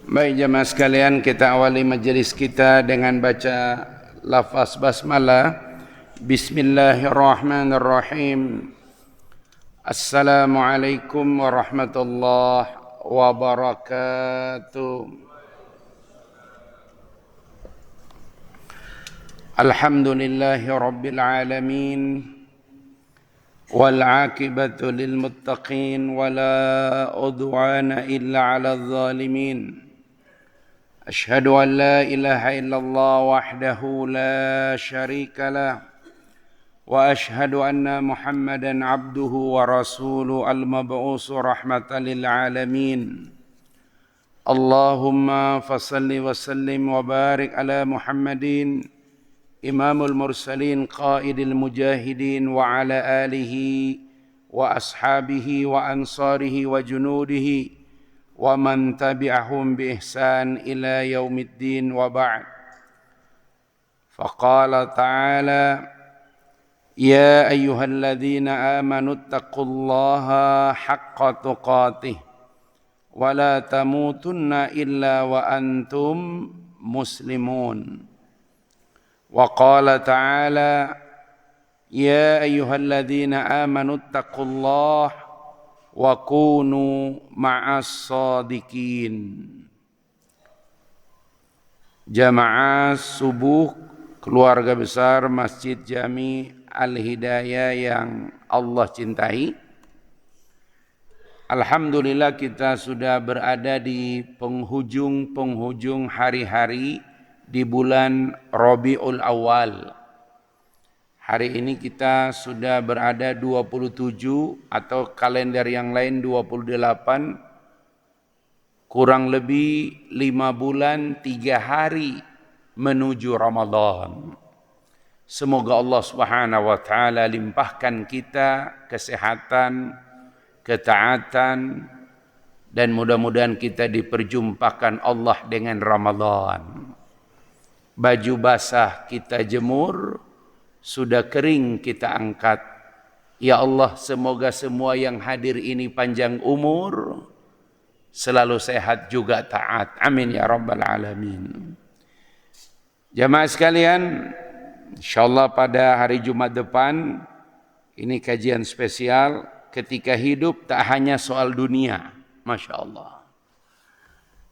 Baik jemaah sekalian, kita awali majelis kita dengan baca lafaz basmalah. Bismillahirrahmanirrahim. Assalamualaikum warahmatullahi wabarakatuh. Alhamdulillahi rabbil alamin. والعاقبة للمتقين ولا عدوان إلا على الظالمين أشهد أن لا إله إلا الله وحده لا شريك له وأشهد أن محمدا عبده ورسوله المبعوث رحمة للعالمين اللهم فصل وسلم وبارك على محمد إمام المرسلين قائد المجاهدين وعلى آله وأصحابه وأنصاره وجنوده ومن تبعهم بإحسان إلى يوم الدين وبعد فقال تعالى يا أيها الذين آمنوا اتقوا الله حق تقاته ولا تموتن إلا وأنتم مسلمون وقال تعالى يا أيها الذين آمنوا اتقوا الله وكونوا مع الصادقين. Jamaah subuh keluarga besar Masjid Jami Al-Hidayah yang Allah cintai. Alhamdulillah kita sudah berada di penghujung hari-hari di bulan Rabiul Awal. Hari ini kita sudah berada 27 atau kalender yang lain 28, kurang lebih 5 bulan 3 hari menuju Ramadan. Semoga Allah Subhanahu wa taala limpahkan kita kesehatan, ketaatan, dan mudah-mudahan kita diperjumpakan Allah dengan Ramadan. Baju basah kita jemur, sudah kering kita angkat. Ya Allah, semoga semua yang hadir ini panjang umur, selalu sehat juga taat. Amin ya rabbal alamin. Jamaah sekalian, insyaallah pada hari Jumat depan ini kajian spesial. Ketika hidup tak hanya soal dunia. Masya Allah.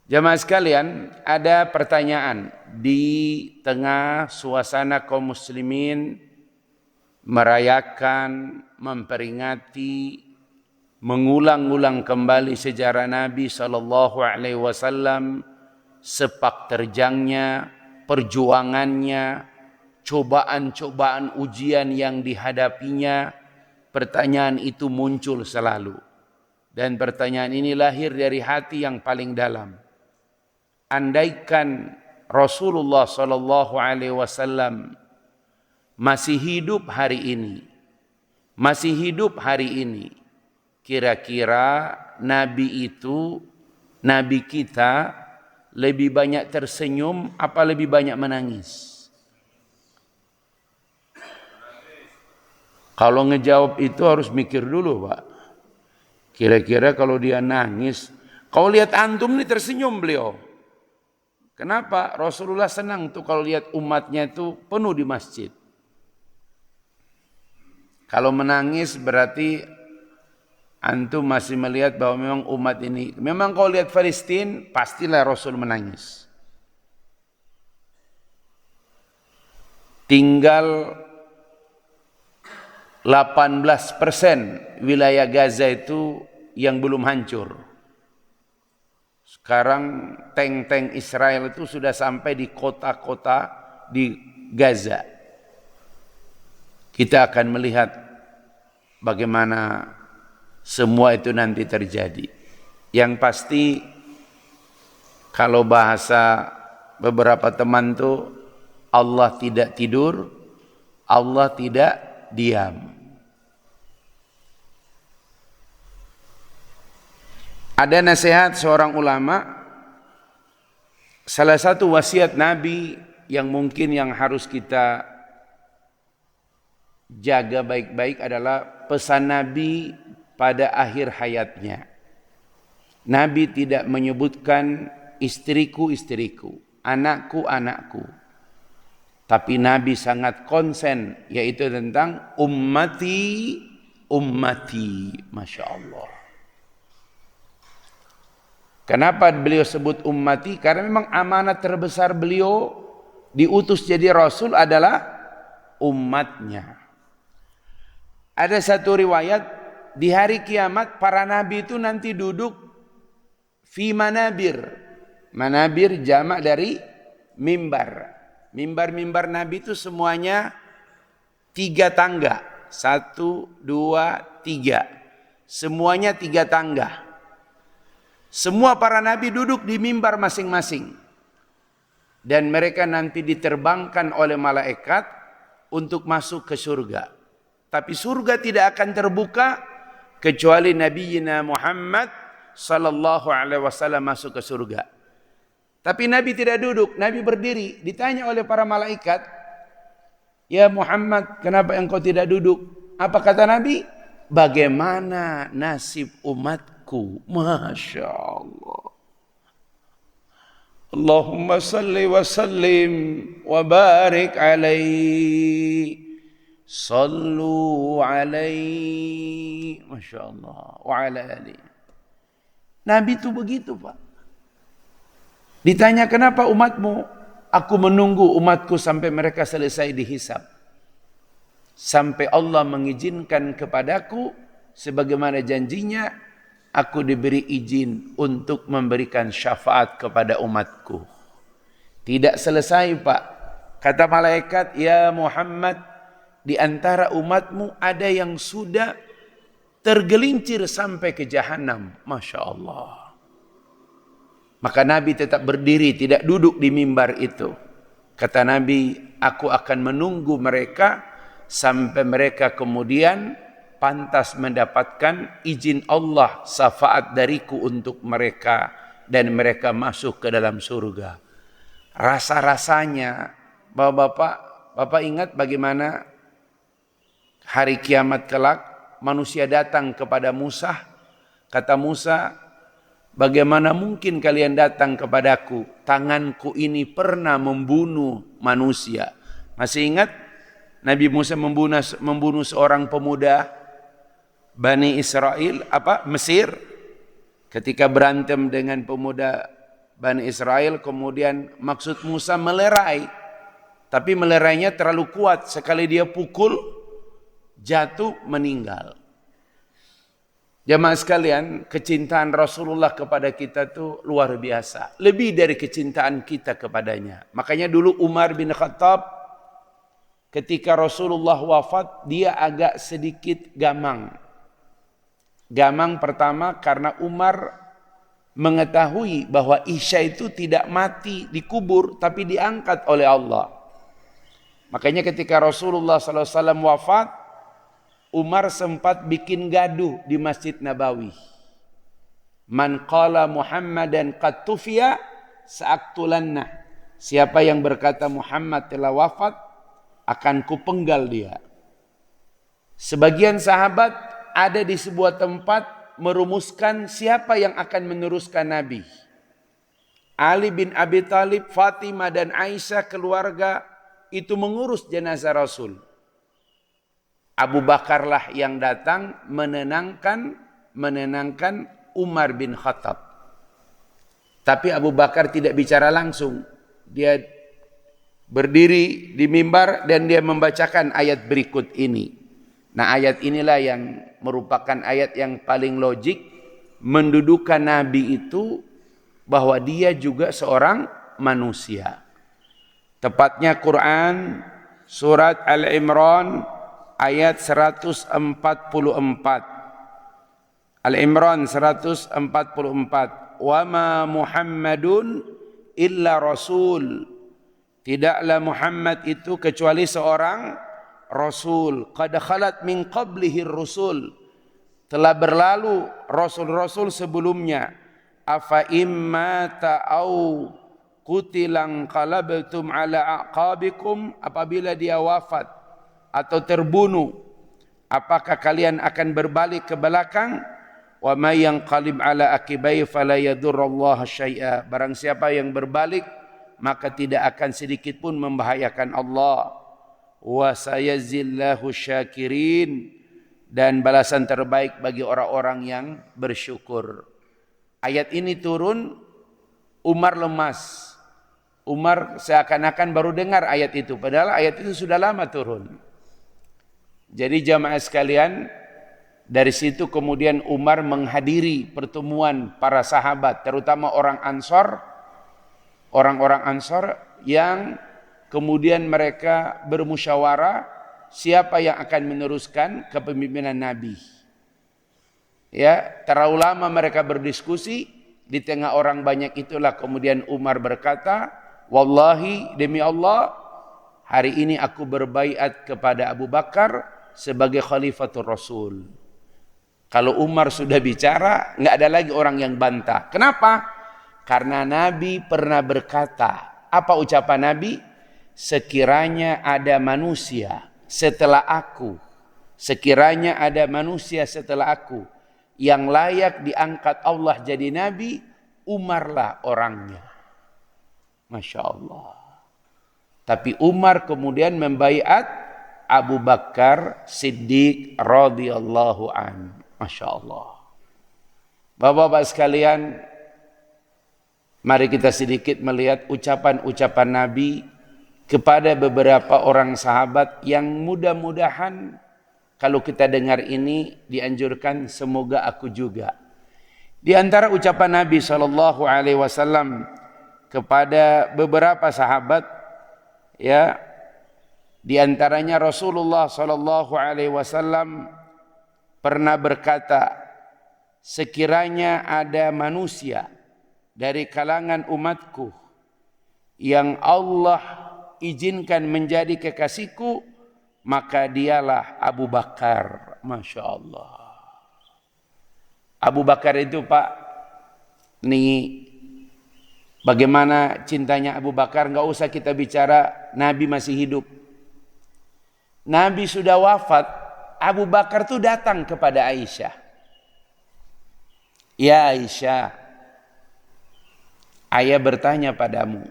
Jamaah sekalian, ada pertanyaan di tengah suasana kaum muslimin merayakan, memperingati, mengulang-ulang kembali sejarah Nabi SAW, sepak terjangnya, perjuangannya, cobaan-cobaan ujian yang dihadapinya. Pertanyaan itu muncul selalu, dan pertanyaan ini lahir dari hati yang paling dalam. Andaikan Rasulullah SAW masih hidup hari ini, kira-kira Nabi itu, Nabi kita lebih banyak tersenyum apa lebih banyak menangis? Kalau ngejawab itu harus mikir dulu, Pak. Kira-kira kalau dia nangis, kau lihat antum nih tersenyum beliau. Kenapa? Rasulullah senang tuh kalau lihat umatnya itu penuh di masjid. Kalau menangis berarti antum masih melihat bahwa memang umat ini, memang kalau lihat Palestina pastilah Rasul menangis. Tinggal 18% wilayah Gaza itu yang belum hancur. Sekarang tank-tank Israel itu sudah sampai di kota-kota di Gaza. Kita akan melihat bagaimana semua itu nanti terjadi. Yang pasti kalau bahasa beberapa teman tuh, Allah tidak tidur, Allah tidak diam. Ada nasihat seorang ulama, salah satu wasiat Nabi yang mungkin yang harus kita jaga baik-baik adalah pesan Nabi pada akhir hayatnya. Nabi tidak menyebutkan istriku, istriku, anakku, anakku. Tapi Nabi sangat konsen, yaitu tentang ummati, ummati. Masya Allah. Kenapa beliau sebut ummati? Karena memang amanat terbesar beliau diutus jadi Rasul adalah umatnya. Ada satu riwayat, di hari kiamat para nabi itu nanti duduk fi manabir. Manabir jamak dari mimbar. Mimbar-mimbar nabi itu semuanya 3 tangga. 1, 2, 3. Semuanya 3 tangga. Semua para nabi duduk di mimbar masing-masing. Dan mereka nanti diterbangkan oleh malaikat untuk masuk ke surga. Tapi surga tidak akan terbuka kecuali Nabi Muhammad sallallahu alaihi wasallam masuk ke surga. Tapi Nabi tidak duduk, Nabi berdiri. Ditanya oleh para malaikat, "Ya Muhammad, kenapa engkau tidak duduk?" Apa kata Nabi? "Bagaimana nasib umatku?" Masya Allah. Allahumma salli wa sallim wa barik alaihi. Sallu alaihi. Masya Allah. Wa ala alihi. Nabi itu begitu, Pak. Ditanya, kenapa umatmu? Aku menunggu umatku sampai mereka selesai dihisab. Sampai Allah mengizinkan kepadaku, sebagaimana janjinya, aku diberi izin untuk memberikan syafaat kepada umatku. Tidak selesai, Pak. Kata malaikat, "Ya Muhammad, di antara umatmu ada yang sudah tergelincir sampai ke jahanam." Masya Allah. Maka Nabi tetap berdiri, tidak duduk di mimbar itu. Kata Nabi, aku akan menunggu mereka sampai mereka kemudian pantas mendapatkan izin Allah, syafaat dariku untuk mereka, dan mereka masuk ke dalam surga. Rasa-rasanya, Bapak ingat bagaimana hari kiamat kelak manusia datang kepada Musa. Kata Musa, bagaimana mungkin kalian datang kepadaku? Tanganku ini pernah membunuh manusia. Masih ingat Nabi Musa membunuh seorang pemuda Bani Israel, Mesir, ketika berantem dengan pemuda Bani Israel, kemudian maksud Musa melerai, tapi melerainya terlalu kuat, sekali dia pukul, jatuh, meninggal. Jamaah sekalian, kecintaan Rasulullah kepada kita itu luar biasa. Lebih dari kecintaan kita kepadanya. Makanya dulu Umar bin Khattab, ketika Rasulullah wafat, dia agak sedikit gamang. Gamang pertama karena Umar mengetahui bahwa Isya itu tidak mati dikubur, tapi diangkat oleh Allah. Makanya ketika Rasulullah SAW wafat, Umar sempat bikin gaduh di Masjid Nabawi. Man qala Muhammadan qad tufiya sa'aqtulanna. Siapa yang berkata Muhammad telah wafat, akan kupenggal dia. Sebagian sahabat ada di sebuah tempat merumuskan siapa yang akan meneruskan Nabi. Ali bin Abi Thalib, Fatimah dan Aisyah keluarga itu mengurus jenazah Rasul. Abu Bakarlah yang datang menenangkan Umar bin Khattab. Tapi Abu Bakar tidak bicara langsung. Dia berdiri di mimbar dan dia membacakan ayat berikut ini. Nah, ayat inilah yang merupakan ayat yang paling logik mendudukan Nabi itu bahwa dia juga seorang manusia. Tepatnya Quran surat Al-Imran ayat 144. Al-Imran 144. Wa ma Muhammadun illa rasul. Tidaklah Muhammad itu kecuali seorang rasul. Qad khalat min qablihi rusul. Telah berlalu rasul-rasul sebelumnya. Afa imma ta'au qutilang qalabtum ala aqabikum. Apabila dia wafat atau terbunuh, apakah kalian akan berbalik ke belakang? Wa may yanqalib ala aqibai fala yadurrallaha syai'a. Barang siapa yang berbalik maka tidak akan sedikit pun membahayakan Allah. Wa sayazillahu syakirin, dan balasan terbaik bagi orang-orang yang bersyukur. Ayat ini turun, Umar lemas. Umar seakan-akan baru dengar ayat itu, padahal ayat itu sudah lama turun. Jadi jamaah sekalian, dari situ kemudian Umar menghadiri pertemuan para sahabat, terutama orang Ansor, orang-orang Ansor yang kemudian mereka bermusyawarah siapa yang akan meneruskan kepemimpinan Nabi. Ya, terlalu lama mereka berdiskusi, di tengah orang banyak itulah kemudian Umar berkata, "Wallahi, demi Allah, hari ini aku berbaiat kepada Abu Bakar sebagai khalifatul Rasul." Kalau Umar sudah bicara, nggak ada lagi orang yang bantah. Kenapa? Karena Nabi pernah berkata, apa ucapan Nabi? Sekiranya ada manusia setelah aku, sekiranya ada manusia setelah aku yang layak diangkat Allah jadi Nabi, Umarlah orangnya. Masya Allah. Tapi Umar kemudian membaiat Abu Bakar Siddiq radhiyallahu an. Masya Allah. Bapak-bapak sekalian, mari kita sedikit melihat ucapan-ucapan Nabi kepada beberapa orang sahabat yang mudah-mudahan kalau kita dengar ini dianjurkan semoga aku juga. Di antara ucapan Nabi SAW kepada beberapa sahabat, ya, di antaranya Rasulullah SAW pernah berkata, sekiranya ada manusia dari kalangan umatku yang Allah izinkan menjadi kekasihku, maka dialah Abu Bakar. Masya Allah. Abu Bakar itu Pak, nih bagaimana cintanya Abu Bakar, nggak usah kita bicara Nabi masih hidup. Nabi sudah wafat, Abu Bakar tuh datang kepada Aisyah. Ya Aisyah, ayah bertanya padamu,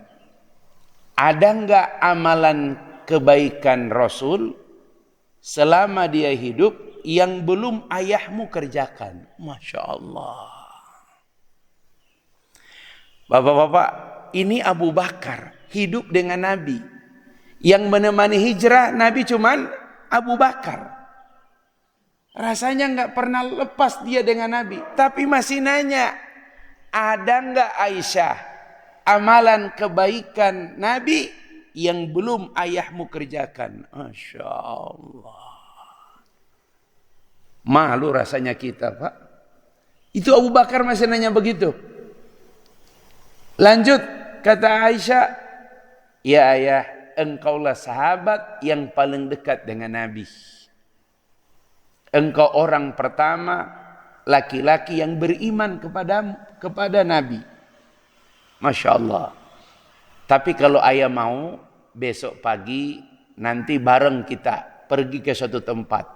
ada enggak amalan kebaikan Rasul selama dia hidup yang belum ayahmu kerjakan? Masya Allah. Bapak-bapak, ini Abu Bakar hidup dengan Nabi. Yang menemani hijrah Nabi cuman Abu Bakar. Rasanya enggak pernah lepas dia dengan Nabi. Tapi masih nanya, ada enggak Aisyah amalan kebaikan Nabi yang belum ayahmu kerjakan? Masya Allah. Malu rasanya kita Pak. Itu Abu Bakar masih nanya begitu. Lanjut, kata Aisyah, ya ayah, engkaulah sahabat yang paling dekat dengan Nabi. Engkau orang pertama laki-laki yang beriman kepada Nabi. Masya Allah. Tapi kalau ayah mau, besok pagi nanti bareng kita pergi ke suatu tempat.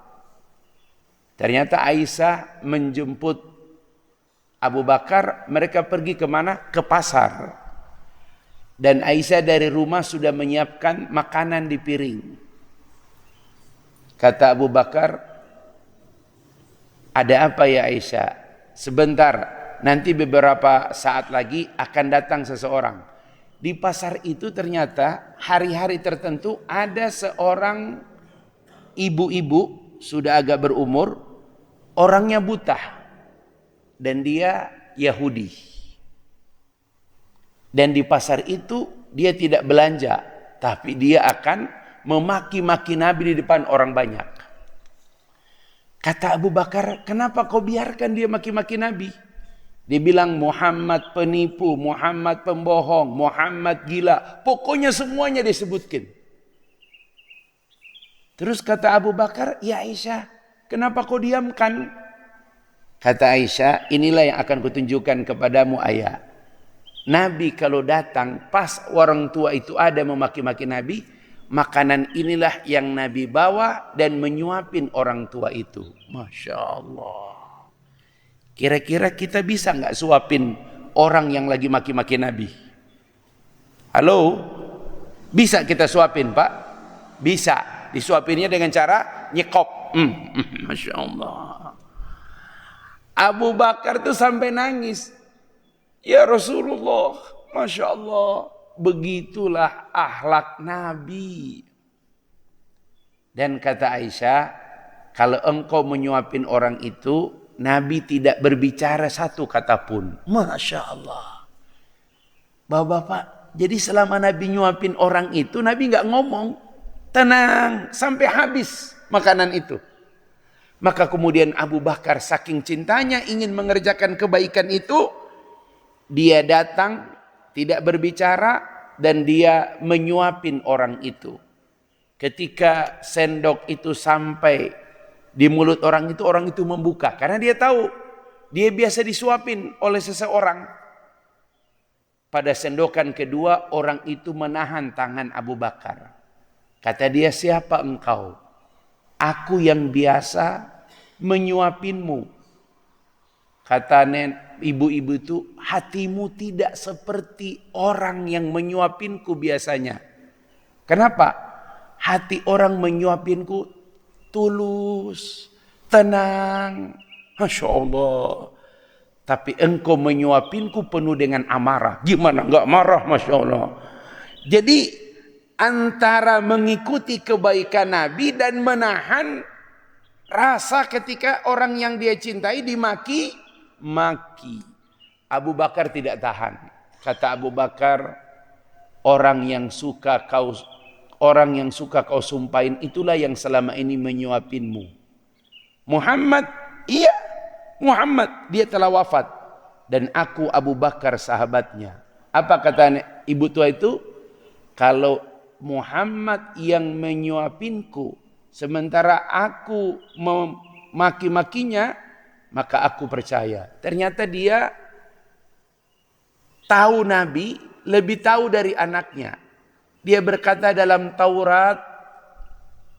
Ternyata Aisyah menjemput Abu Bakar, mereka pergi kemana? Ke pasar. Dan Aisyah dari rumah sudah menyiapkan makanan di piring. Kata Abu Bakar, ada apa ya Aisyah? Sebentar, nanti beberapa saat lagi akan datang seseorang. Di pasar itu ternyata hari-hari tertentu ada seorang ibu-ibu sudah agak berumur, orangnya buta dan dia Yahudi. Dan di pasar itu dia tidak belanja, tapi dia akan memaki-maki Nabi di depan orang banyak. Kata Abu Bakar, kenapa kau biarkan dia maki-maki Nabi? Dia bilang Muhammad penipu, Muhammad pembohong, Muhammad gila. Pokoknya semuanya disebutkan. Terus kata Abu Bakar, ya Aisyah, kenapa kau diamkan? Kata Aisyah, inilah yang akan kutunjukkan kepadamu ayah. Nabi kalau datang, pas orang tua itu ada memaki-maki Nabi, makanan inilah yang Nabi bawa dan menyuapin orang tua itu. Masya Allah. Kira-kira kita bisa nggak suapin orang yang lagi maki-maki Nabi? Halo? Bisa kita suapin, Pak? Bisa. Disuapinnya dengan cara nyekop. Masya Allah. Abu Bakar tuh sampai nangis. Ya Rasulullah, Masya Allah, begitulah akhlak Nabi. Dan kata Aisyah, kalau engkau menyuapin orang itu, Nabi tidak berbicara satu kata pun. Masya Allah. Bapak-bapak, jadi selama Nabi nyuapin orang itu, Nabi nggak ngomong. Tenang, sampai habis makanan itu. Maka kemudian Abu Bakar saking cintanya ingin mengerjakan kebaikan itu, dia datang, tidak berbicara, dan dia menyuapin orang itu. Ketika sendok itu sampai di mulut orang itu membuka. Karena dia tahu, dia biasa disuapin oleh seseorang. Pada sendokan kedua, orang itu menahan tangan Abu Bakar. Kata dia, siapa engkau? Aku yang biasa menyuapinmu. Kata ibu-ibu itu, hatimu tidak seperti orang yang menyuapinku biasanya. Kenapa? Hati orang menyuapinku tulus, tenang. Masya Allah. Tapi engkau menyuapinku penuh dengan amarah. Gimana enggak marah, Masya Allah. Jadi antara mengikuti kebaikan Nabi dan menahan rasa ketika orang yang dia cintai dimaki-maki. Abu Bakar tidak tahan. Kata Abu Bakar, orang yang suka kau sumpahin itulah yang selama ini menyuapinmu. Muhammad, iya, Muhammad, dia telah wafat. Dan aku Abu Bakar sahabatnya. Apa kata ibu tua itu? Kalau Muhammad yang menyuapinku, sementara aku memaki-makinya, maka aku percaya. Ternyata dia tahu Nabi, lebih tahu dari anaknya. Dia berkata dalam Taurat,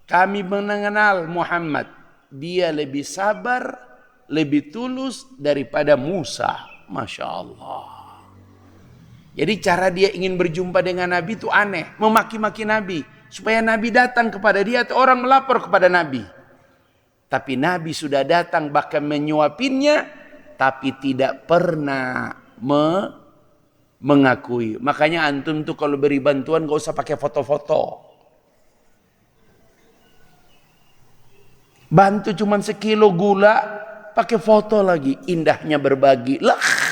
kami mengenal Muhammad. Dia lebih sabar, lebih tulus daripada Musa. Masya Allah. Jadi cara dia ingin berjumpa dengan Nabi itu aneh. Memaki-maki Nabi. Supaya Nabi datang kepada dia atau orang melapor kepada Nabi. Tapi Nabi sudah datang bahkan menyuapinnya. Tapi tidak pernah mengakui. Makanya antum tuh kalau beri bantuan gak usah pakai foto-foto. Bantu cuman sekilo gula, pakai foto lagi. Indahnya berbagi. Lah.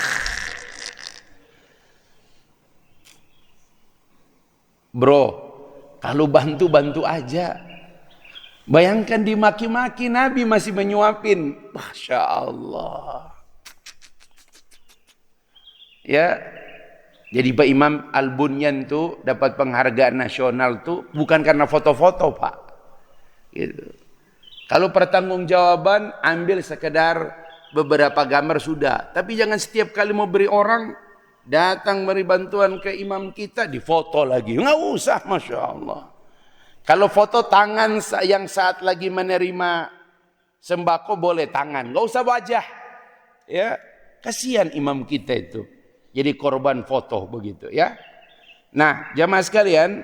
Bro, kalau bantu aja. Bayangkan dimaki-maki Nabi masih menyuapin. Masya Allah. Ya. Jadi Pak Imam Al-Bunyan tuh dapat penghargaan nasional tuh bukan karena foto-foto, Pak. Gitu. Kalau pertanggungjawaban ambil sekedar beberapa gambar sudah, tapi jangan setiap kali mau beri orang datang beri bantuan ke imam kita difoto lagi. Nggak usah, Masya Allah. Kalau foto tangan yang saat lagi menerima sembako boleh tangan, nggak usah wajah. Ya, kasihan imam kita itu. Jadi korban foto begitu ya. Nah, jamaah sekalian,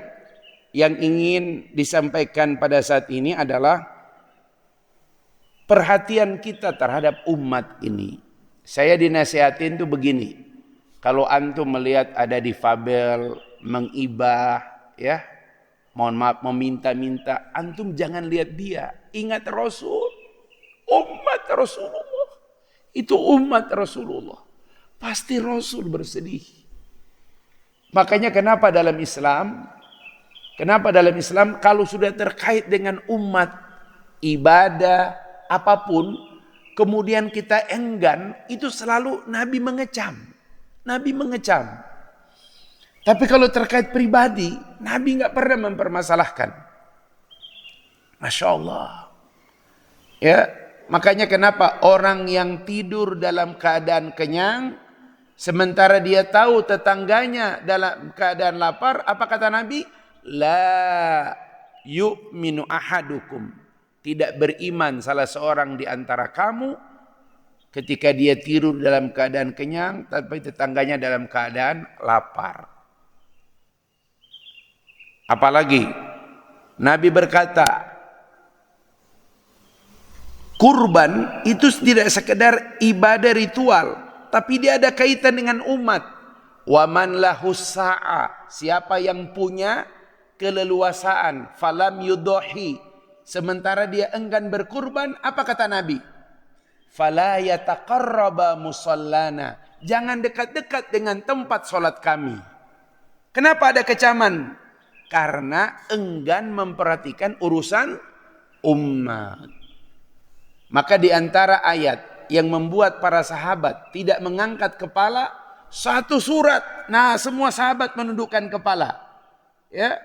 yang ingin disampaikan pada saat ini adalah perhatian kita terhadap umat ini. Saya dinasihatin tuh begini. Kalau antum melihat ada difabel, mengibah, ya, mohon maaf meminta-minta, antum jangan lihat dia. Ingat Rasul, umat Rasulullah. Itu umat Rasulullah. Pasti Rasul bersedih. Makanya kenapa dalam Islam kalau sudah terkait dengan umat, ibadah, apapun, kemudian kita enggan, itu selalu Nabi mengecam. Tapi kalau terkait pribadi, Nabi nggak pernah mempermasalahkan. Masya Allah. Ya, makanya kenapa orang yang tidur dalam keadaan kenyang, sementara dia tahu tetangganya dalam keadaan lapar, apa kata Nabi? La yu'minu ahadukum. Tidak beriman salah seorang di antara kamu ketika dia tidur dalam keadaan kenyang, tapi tetangganya dalam keadaan lapar. Apalagi Nabi berkata, kurban itu tidak sekedar ibadah ritual, tapi dia ada kaitan dengan umat. Wa man lahu sa'a, siapa yang punya keleluasaan, falam yudohi, sementara dia enggan berkurban, apa kata Nabi? Fala yataqarraba musallana, jangan dekat-dekat dengan tempat solat kami. Kenapa ada kecaman? Karena enggan memperhatikan urusan umat. Maka di antara ayat yang membuat para sahabat tidak mengangkat kepala, satu surat. Nah, semua sahabat menundukkan kepala. Ya.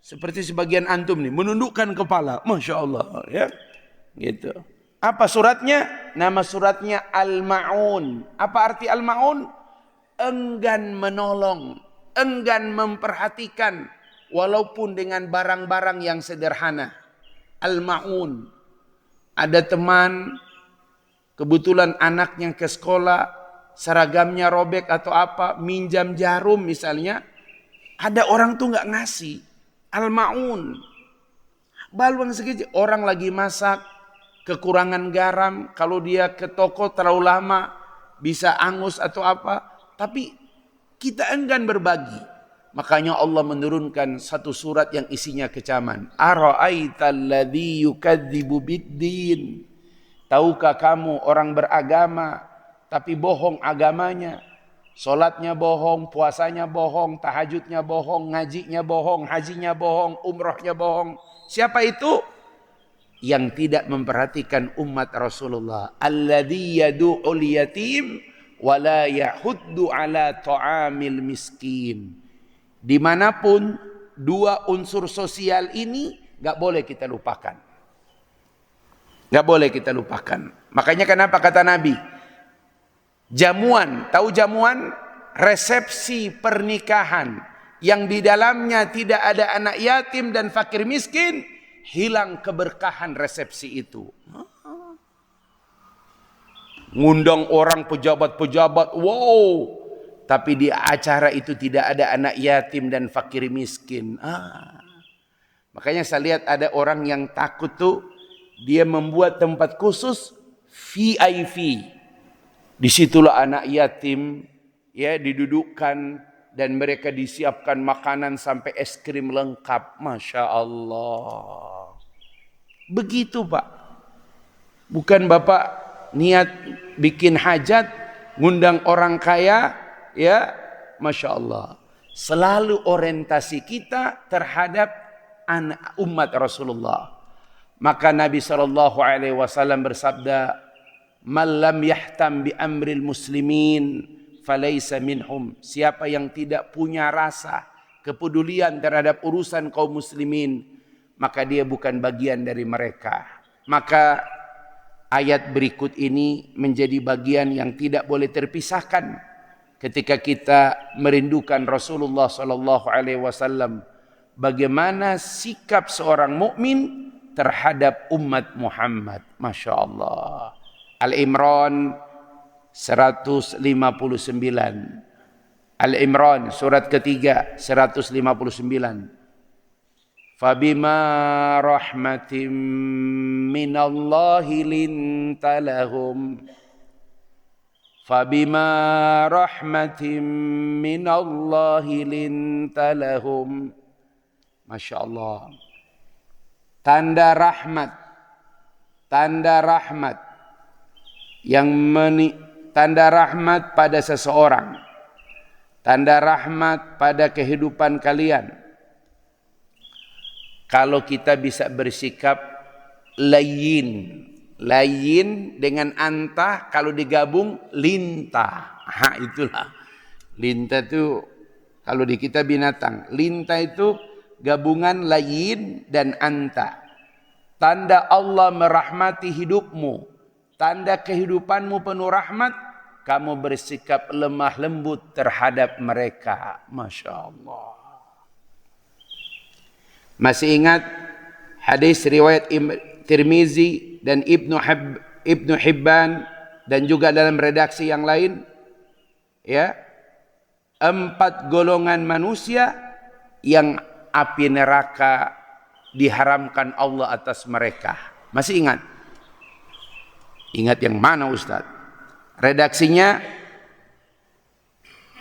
Seperti sebagian antum nih, menundukkan kepala. Masya Allah. Ya. Gitu. Apa suratnya? Nama suratnya Al-Ma'un. Apa arti Al-Ma'un? Enggan menolong, enggan memperhatikan, walaupun dengan barang-barang yang sederhana. Al-Ma'un. Ada teman, kebetulan anaknya ke sekolah, seragamnya robek atau apa, minjam jarum misalnya. Ada orang tuh nggak ngasih. Al-Ma'un. Balwang segitu, orang lagi masak, kekurangan garam, kalau dia ke toko terlalu lama, bisa angus atau apa. Tapi kita enggan berbagi. Makanya Allah menurunkan satu surat yang isinya kecaman. Ara'aital ladzi yukadzibu biddin. Tahukah kamu orang beragama tapi bohong agamanya? Salatnya bohong, puasanya bohong, tahajudnya bohong, ngajinya bohong, hajinya bohong, umrohnya bohong. Siapa itu? Yang tidak memperhatikan umat Rasulullah. Alladzi yadu'ul yatim wa la yahuddu ala ta'amil miskin. Dimanapun dua unsur sosial ini gak boleh kita lupakan. Gak boleh kita lupakan. Makanya kenapa kata Nabi, jamuan, tahu jamuan? Resepsi pernikahan yang di dalamnya tidak ada anak yatim dan fakir miskin, hilang keberkahan resepsi itu. Ngundang orang pejabat-pejabat, wow. Tapi di acara itu tidak ada anak yatim dan fakir miskin. Makanya saya lihat ada orang yang takut tuh, dia membuat tempat khusus VIP. Disitulah anak yatim ya didudukkan dan mereka disiapkan makanan sampai es krim lengkap. Masya Allah. Begitu Pak. Bukan Bapak niat bikin hajat, ngundang orang kaya. Ya, Masya Allah. Selalu orientasi kita terhadap anak umat Rasulullah. Maka Nabi SAW bersabda, "Man lam yahtam bi amril muslimin, falaysa minhum." Siapa yang tidak punya rasa kepedulian terhadap urusan kaum muslimin, maka dia bukan bagian dari mereka. Maka ayat berikut ini menjadi bagian yang tidak boleh terpisahkan ketika kita merindukan Rasulullah SAW. Bagaimana sikap seorang mukmin terhadap umat Muhammad. Masya Allah. Al-Imran 159. Al-Imran surat ketiga 159. Fabima rahmatim minallahi lintalahum. Fabima rahmatim minallahi lintalahum. Masya Allah. Tanda rahmat. Tanda rahmat. Tanda rahmat pada seseorang. Tanda rahmat pada kehidupan kalian. Kalau kita bisa bersikap layyin. Layin dengan antah kalau digabung lintah. Itulah. Lintah itu kalau di kita binatang. Lintah itu gabungan layin dan antah. Tanda Allah merahmati hidupmu. Tanda kehidupanmu penuh rahmat. Kamu bersikap lemah lembut terhadap mereka. Masya Allah. Masih ingat hadis riwayat Tirmizi dan Ibnu Hibban dan juga dalam redaksi yang lain, ya, 4 golongan manusia yang api neraka diharamkan Allah atas mereka. Masih ingat? Ingat yang mana Ustaz? Redaksinya,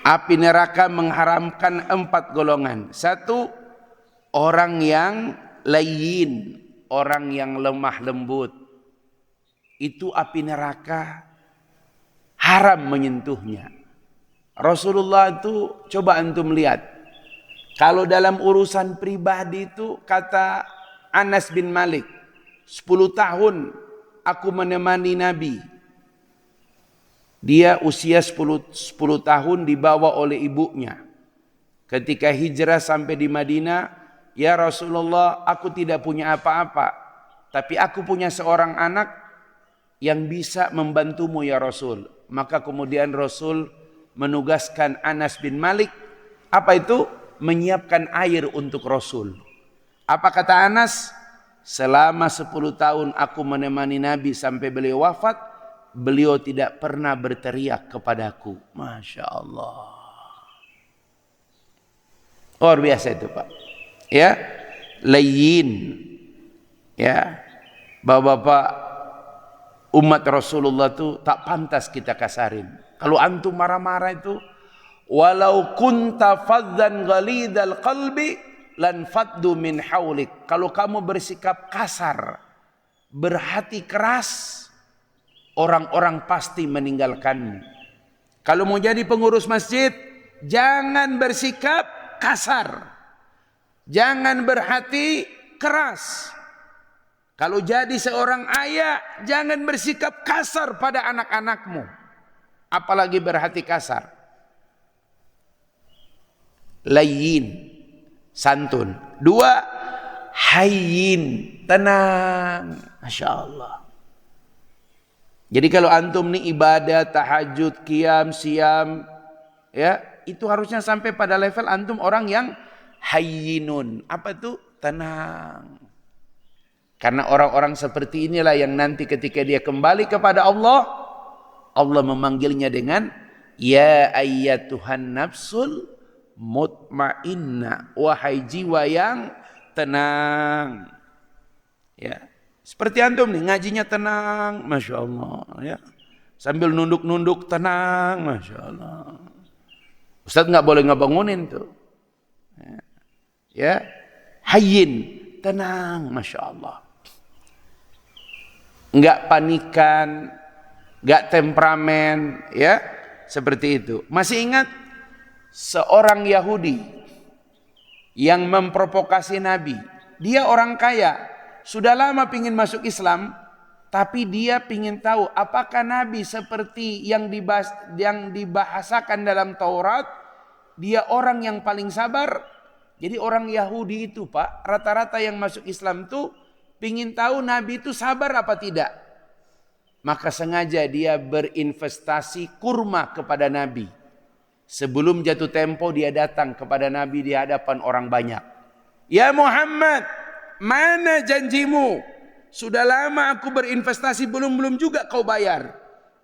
api neraka mengharamkan 4 golongan. 1, orang yang layyin, orang yang lemah lembut. Itu api neraka haram menyentuhnya. Rasulullah itu, coba antum lihat, kalau dalam urusan pribadi itu, kata Anas bin Malik, 10 tahun aku menemani Nabi. Dia usia 10 tahun dibawa oleh ibunya. Ketika hijrah sampai di Madinah, ya Rasulullah, aku tidak punya apa-apa, tapi aku punya seorang anak yang bisa membantumu ya Rasul. Maka kemudian Rasul menugaskan Anas bin Malik, apa itu? Menyiapkan air untuk Rasul. Apa kata Anas? Selama 10 tahun aku menemani Nabi sampai beliau wafat, beliau tidak pernah berteriak kepadaku. Masya Allah. Luar biasa itu Pak. Ya, layyin. Ya, bapak-bapak umat Rasulullah itu tak pantas kita kasarin. Kalau antum marah-marah itu, walau kunta fadzan ghalidal qalbi lan faddu min haulik. Kalau kamu bersikap kasar, berhati keras, orang-orang pasti meninggalkanmu. Kalau mau jadi pengurus masjid, jangan bersikap kasar. Jangan berhati keras. Kalau jadi seorang ayah, jangan bersikap kasar pada anak-anakmu. Apalagi berhati kasar. Layyin, santun. 2, hayyin, tenang. Masya Allah. Jadi kalau antum nih ibadah, tahajud, qiyam, siam, ya, itu harusnya sampai pada level antum orang yang hayyinun. Apa itu? Tenang. Karena orang-orang seperti inilah yang nanti ketika dia kembali kepada Allah, Allah memanggilnya dengan ya ayyatuhan nafsul mutmainnah, wahai jiwa yang tenang. Ya, seperti antum nih ngajinya tenang, masya Allah. Ya, sambil nunduk-nunduk tenang, masya Allah. Ustaz nggak boleh ngebangunin tuh. Ya, hayyin, tenang, masya Allah. Enggak panikan, enggak temperamen, ya, seperti itu. Masih ingat seorang Yahudi yang memprovokasi Nabi? Dia orang kaya, sudah lama pingin masuk Islam, tapi dia pingin tahu apakah Nabi seperti yang dibahasakan dalam Taurat, dia orang yang paling sabar. Jadi orang Yahudi itu Pak, rata-rata yang masuk Islam tuh pingin tahu Nabi itu sabar apa tidak. Maka sengaja dia berinvestasi kurma kepada Nabi. Sebelum jatuh tempo dia datang kepada Nabi di hadapan orang banyak. Ya Muhammad, mana janjimu? Sudah lama aku berinvestasi, belum juga kau bayar.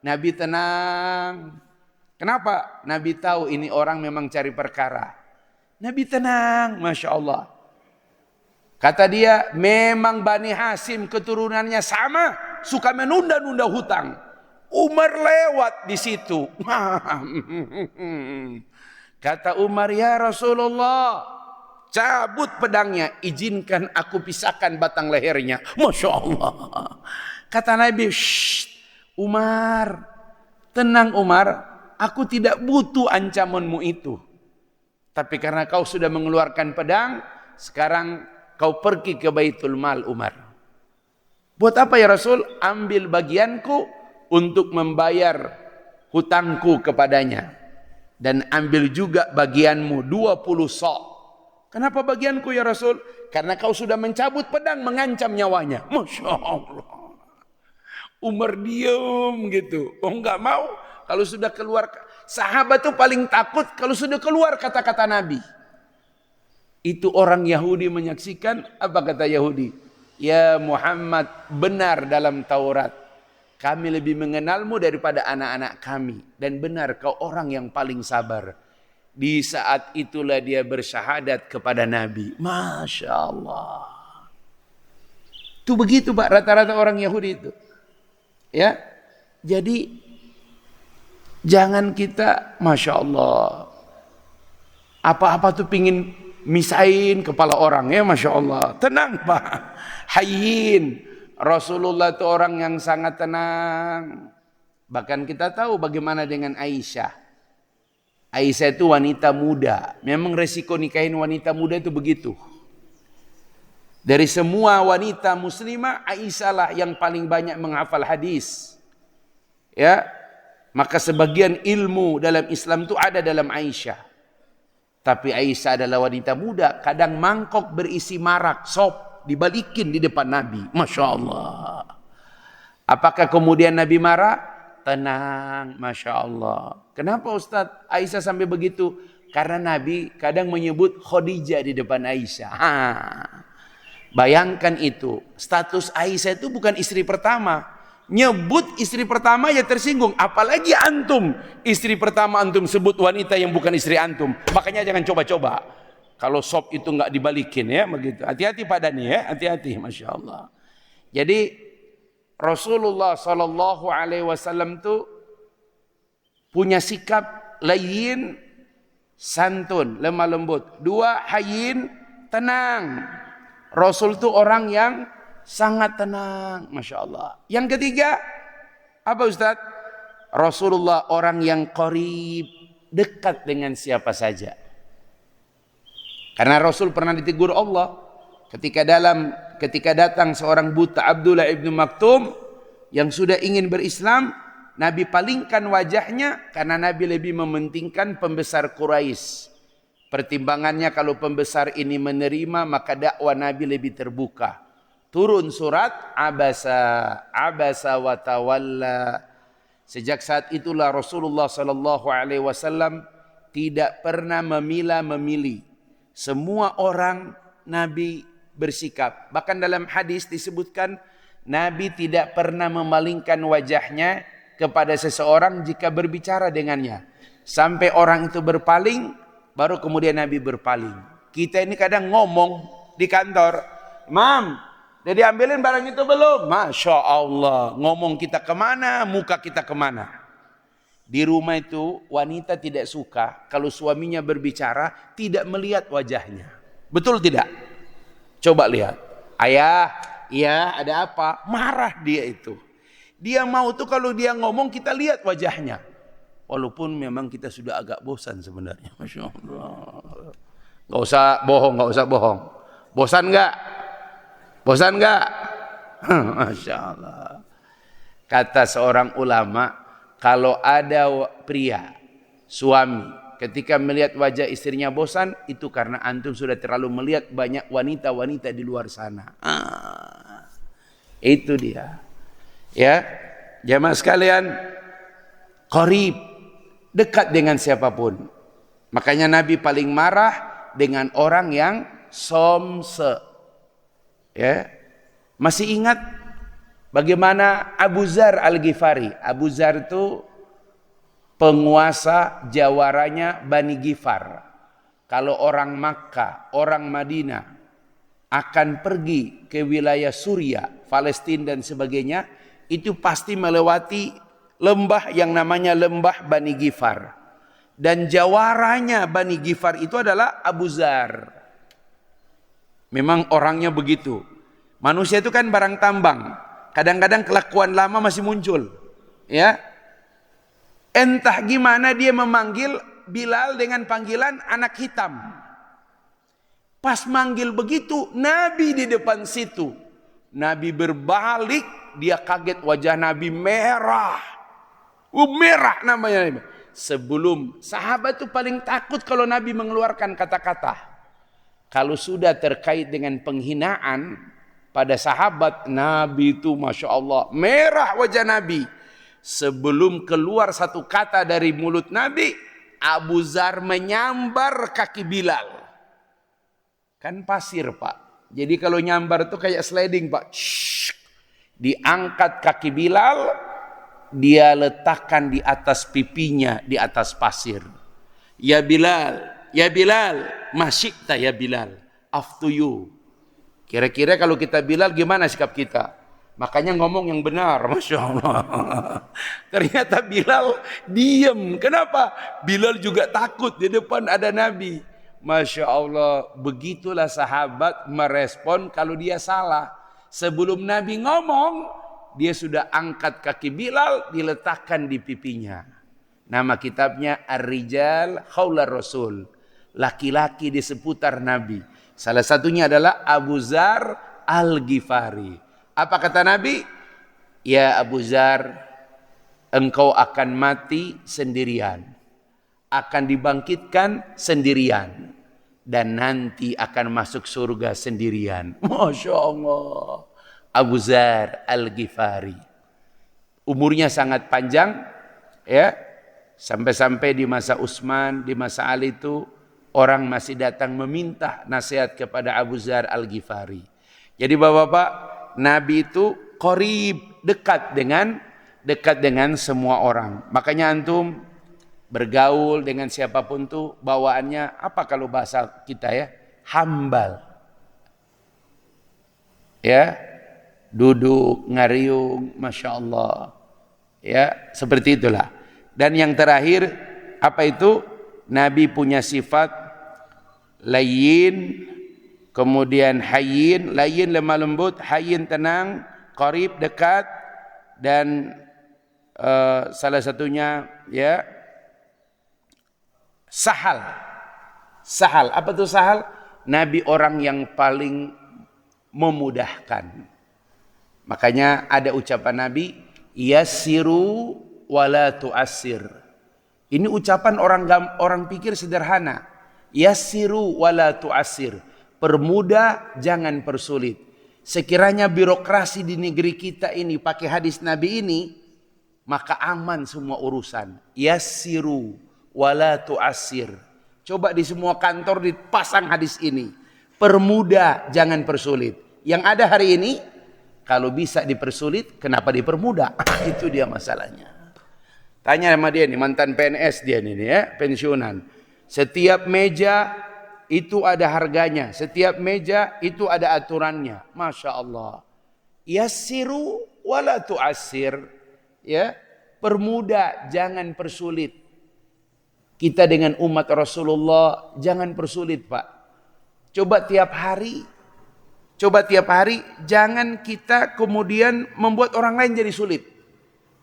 Nabi tenang. Kenapa? Nabi tahu ini orang memang cari perkara. Nabi tenang, masya Allah. Kata dia, memang Bani Hasim keturunannya sama, suka menunda-nunda hutang. Umar lewat di situ. Kata Umar, ya Rasulullah, cabut pedangnya, izinkan aku pisahkan batang lehernya. Masya Allah. Kata Nabi, Umar, tenang Umar, aku tidak butuh ancamanmu itu. Tapi karena kau sudah mengeluarkan pedang, sekarang kau pergi ke Baitul Mal Umar. Buat apa ya Rasul? Ambil bagianku untuk membayar hutangku kepadanya. Dan ambil juga bagianmu 20 sok. Kenapa bagianku ya Rasul? Karena kau sudah mencabut pedang mengancam nyawanya. Masya Allah. Umar diam gitu. Oh enggak mau. Kalau sudah keluar, sahabat tuh paling takut kalau sudah keluar kata-kata Nabi. Itu orang Yahudi menyaksikan, apa kata Yahudi? Ya Muhammad, benar dalam Taurat. Kami lebih mengenalmu daripada anak-anak kami. Dan benar kau orang yang paling sabar. Di saat itulah dia bersyahadat kepada Nabi. Masya Allah. Itu begitu Pak, rata-rata orang Yahudi itu. Ya, jadi jangan kita, Masya Allah, apa-apa tuh pingin misain kepala orang ya, Masya Allah. Tenang Pak, hayyin. Rasulullah itu orang yang sangat tenang. Bahkan kita tahu bagaimana dengan Aisyah. Aisyah itu wanita muda. Memang resiko nikahin wanita muda itu begitu. Dari semua wanita muslimah, Aisyah lah yang paling banyak menghafal hadis. Ya, maka sebagian ilmu dalam Islam itu ada dalam Aisyah. Tapi Aisyah adalah wanita muda, kadang mangkok berisi marak, sop, dibalikin di depan Nabi. Masya Allah. Apakah kemudian Nabi marah? Tenang, Masya Allah. Kenapa Ustadz Aisyah sampai begitu? Karena Nabi kadang menyebut Khadijah di depan Aisyah. Bayangkan itu, status Aisyah itu bukan istri pertama. Nyebut istri pertama ya tersinggung. Apalagi antum, istri pertama antum sebut wanita yang bukan istri antum. Makanya jangan coba-coba. Kalau sop itu nggak dibalikin ya, begitu. Hati-hati pada nih ya, hati-hati, Masya Allah. Jadi Rasulullah Sallallahu Alaihi Wasallam itu punya sikap layyin, santun, lemah lembut. Dua, hayyin, tenang. Rasul itu orang yang sangat tenang, Masya Allah. Yang ketiga, apa Ustaz? Rasulullah orang yang qarib, dekat dengan siapa saja. Karena Rasul pernah ditegur Allah ketika datang seorang buta Abdullah ibnu Maktum yang sudah ingin berislam, Nabi palingkan wajahnya karena Nabi lebih mementingkan pembesar Quraisy. Pertimbangannya kalau pembesar ini menerima maka dakwah Nabi lebih terbuka. Turun surat Abasa wa tawalla. Sejak saat itulah Rasulullah Sallallahu Alaihi Wasallam tidak pernah memilah-memilih. Semua orang Nabi bersikap. Bahkan dalam hadis disebutkan Nabi tidak pernah memalingkan wajahnya kepada seseorang jika berbicara dengannya. Sampai orang itu berpaling, baru kemudian Nabi berpaling. Kita ini kadang ngomong di kantor, Imam, udah diambilin barang itu belum? Masya Allah, ngomong kita kemana, muka kita kemana. Di rumah itu wanita tidak suka kalau suaminya berbicara tidak melihat wajahnya. Betul tidak? Coba lihat. Ayah, iya ada apa? Marah dia itu. Dia mau tuh kalau dia ngomong kita lihat wajahnya. Walaupun memang kita sudah agak bosan sebenarnya. Masya Allah. Gak usah bohong, gak usah bohong. Bosan gak? Bosan gak? Masya Allah. Kata seorang ulama, kalau ada pria, suami, ketika melihat wajah istrinya bosan, itu karena antum sudah terlalu melihat banyak wanita-wanita di luar sana. Itu dia. Ya, jamaah sekalian, qarib, dekat dengan siapapun. Makanya Nabi paling marah dengan orang yang somse. Ya. Masih ingat bagaimana Abu Dzar Al-Ghifari? Abu Dzar itu penguasa jawaranya Bani Ghifar. Kalau orang Makkah, orang Madinah akan pergi ke wilayah Suriah, Palestina dan sebagainya, itu pasti melewati lembah yang namanya lembah Bani Ghifar. Dan jawaranya Bani Ghifar itu adalah Abu Dzar. Memang orangnya begitu. Manusia itu kan barang tambang. Kadang-kadang kelakuan lama masih muncul. Ya. Entah gimana dia memanggil Bilal dengan panggilan anak hitam. Pas manggil begitu, Nabi di depan situ. Nabi berbalik, dia kaget, wajah Nabi merah. Merah namanya. Sebelum sahabat itu paling takut kalau Nabi mengeluarkan kata-kata. Kalau sudah terkait dengan penghinaan pada sahabat, Nabi itu Masya Allah merah wajah Nabi. Sebelum keluar satu kata dari mulut Nabi, Abu Dzar menyambar kaki Bilal. Kan pasir Pak. Jadi kalau nyambar itu kayak sliding Pak. Diangkat kaki Bilal. dia letakkan di atas pipinya, di atas pasir. Ya Bilal, masyikta ya Bilal, after you. Kira-kira kalau kita Bilal gimana sikap kita? Makanya ngomong yang benar, Masya Allah. Ternyata Bilal diam. Kenapa? Bilal juga takut di depan ada Nabi. Masya Allah, begitulah sahabat merespon kalau dia salah. Sebelum Nabi ngomong, dia sudah angkat kaki Bilal, diletakkan di pipinya. Nama kitabnya Ar-Rijal Haular Rasul. Laki-laki di seputar Nabi. Salah satunya adalah Abu Dzar Al-Ghifari. Apa kata Nabi? Ya Abu Dzar, engkau akan mati sendirian. Akan dibangkitkan sendirian. Dan nanti akan masuk surga sendirian. Masya Allah. Abu Dzar Al-Ghifari. Umurnya sangat panjang. Ya, sampai-sampai di masa Utsman, di masa Ali itu, orang masih datang meminta nasihat kepada Abu Dzar Al-Ghifari. Jadi bapak-bapak, Nabi itu qarib, dekat dengan semua orang. Makanya antum bergaul dengan siapapun tuh bawaannya apa kalau bahasa kita ya? Hambal. Ya, duduk, ngariung, Masya Allah. Ya, seperti itulah. Dan yang terakhir, apa itu? Nabi punya sifat layyin, kemudian hayyin, layyin lemah lembut, hayyin tenang, qarib dekat, dan salah satunya ya sahal. Sahal, apa tuh sahal? Nabi orang yang paling memudahkan. Makanya ada ucapan Nabi, yassiru wala tu'assir. Ini ucapan orang pikir sederhana. Yassiru wala tu'assir. Permudah, jangan persulit. Sekiranya birokrasi di negeri kita ini pakai hadis Nabi ini, maka aman semua urusan. Yassiru wala tu'assir. Coba di semua kantor dipasang hadis ini. Permudah, jangan persulit. Yang ada hari ini, kalau bisa dipersulit, kenapa dipermudah? Itu dia masalahnya. Tanya sama dia nih, mantan PNS dia nih ya, pensiunan. Setiap meja itu ada harganya. Setiap meja itu ada aturannya. Masya Allah. Yassiru wala tu'assir. Ya, permudah, jangan persulit. Kita dengan umat Rasulullah, jangan persulit Pak. Coba tiap hari, jangan kita kemudian membuat orang lain jadi sulit.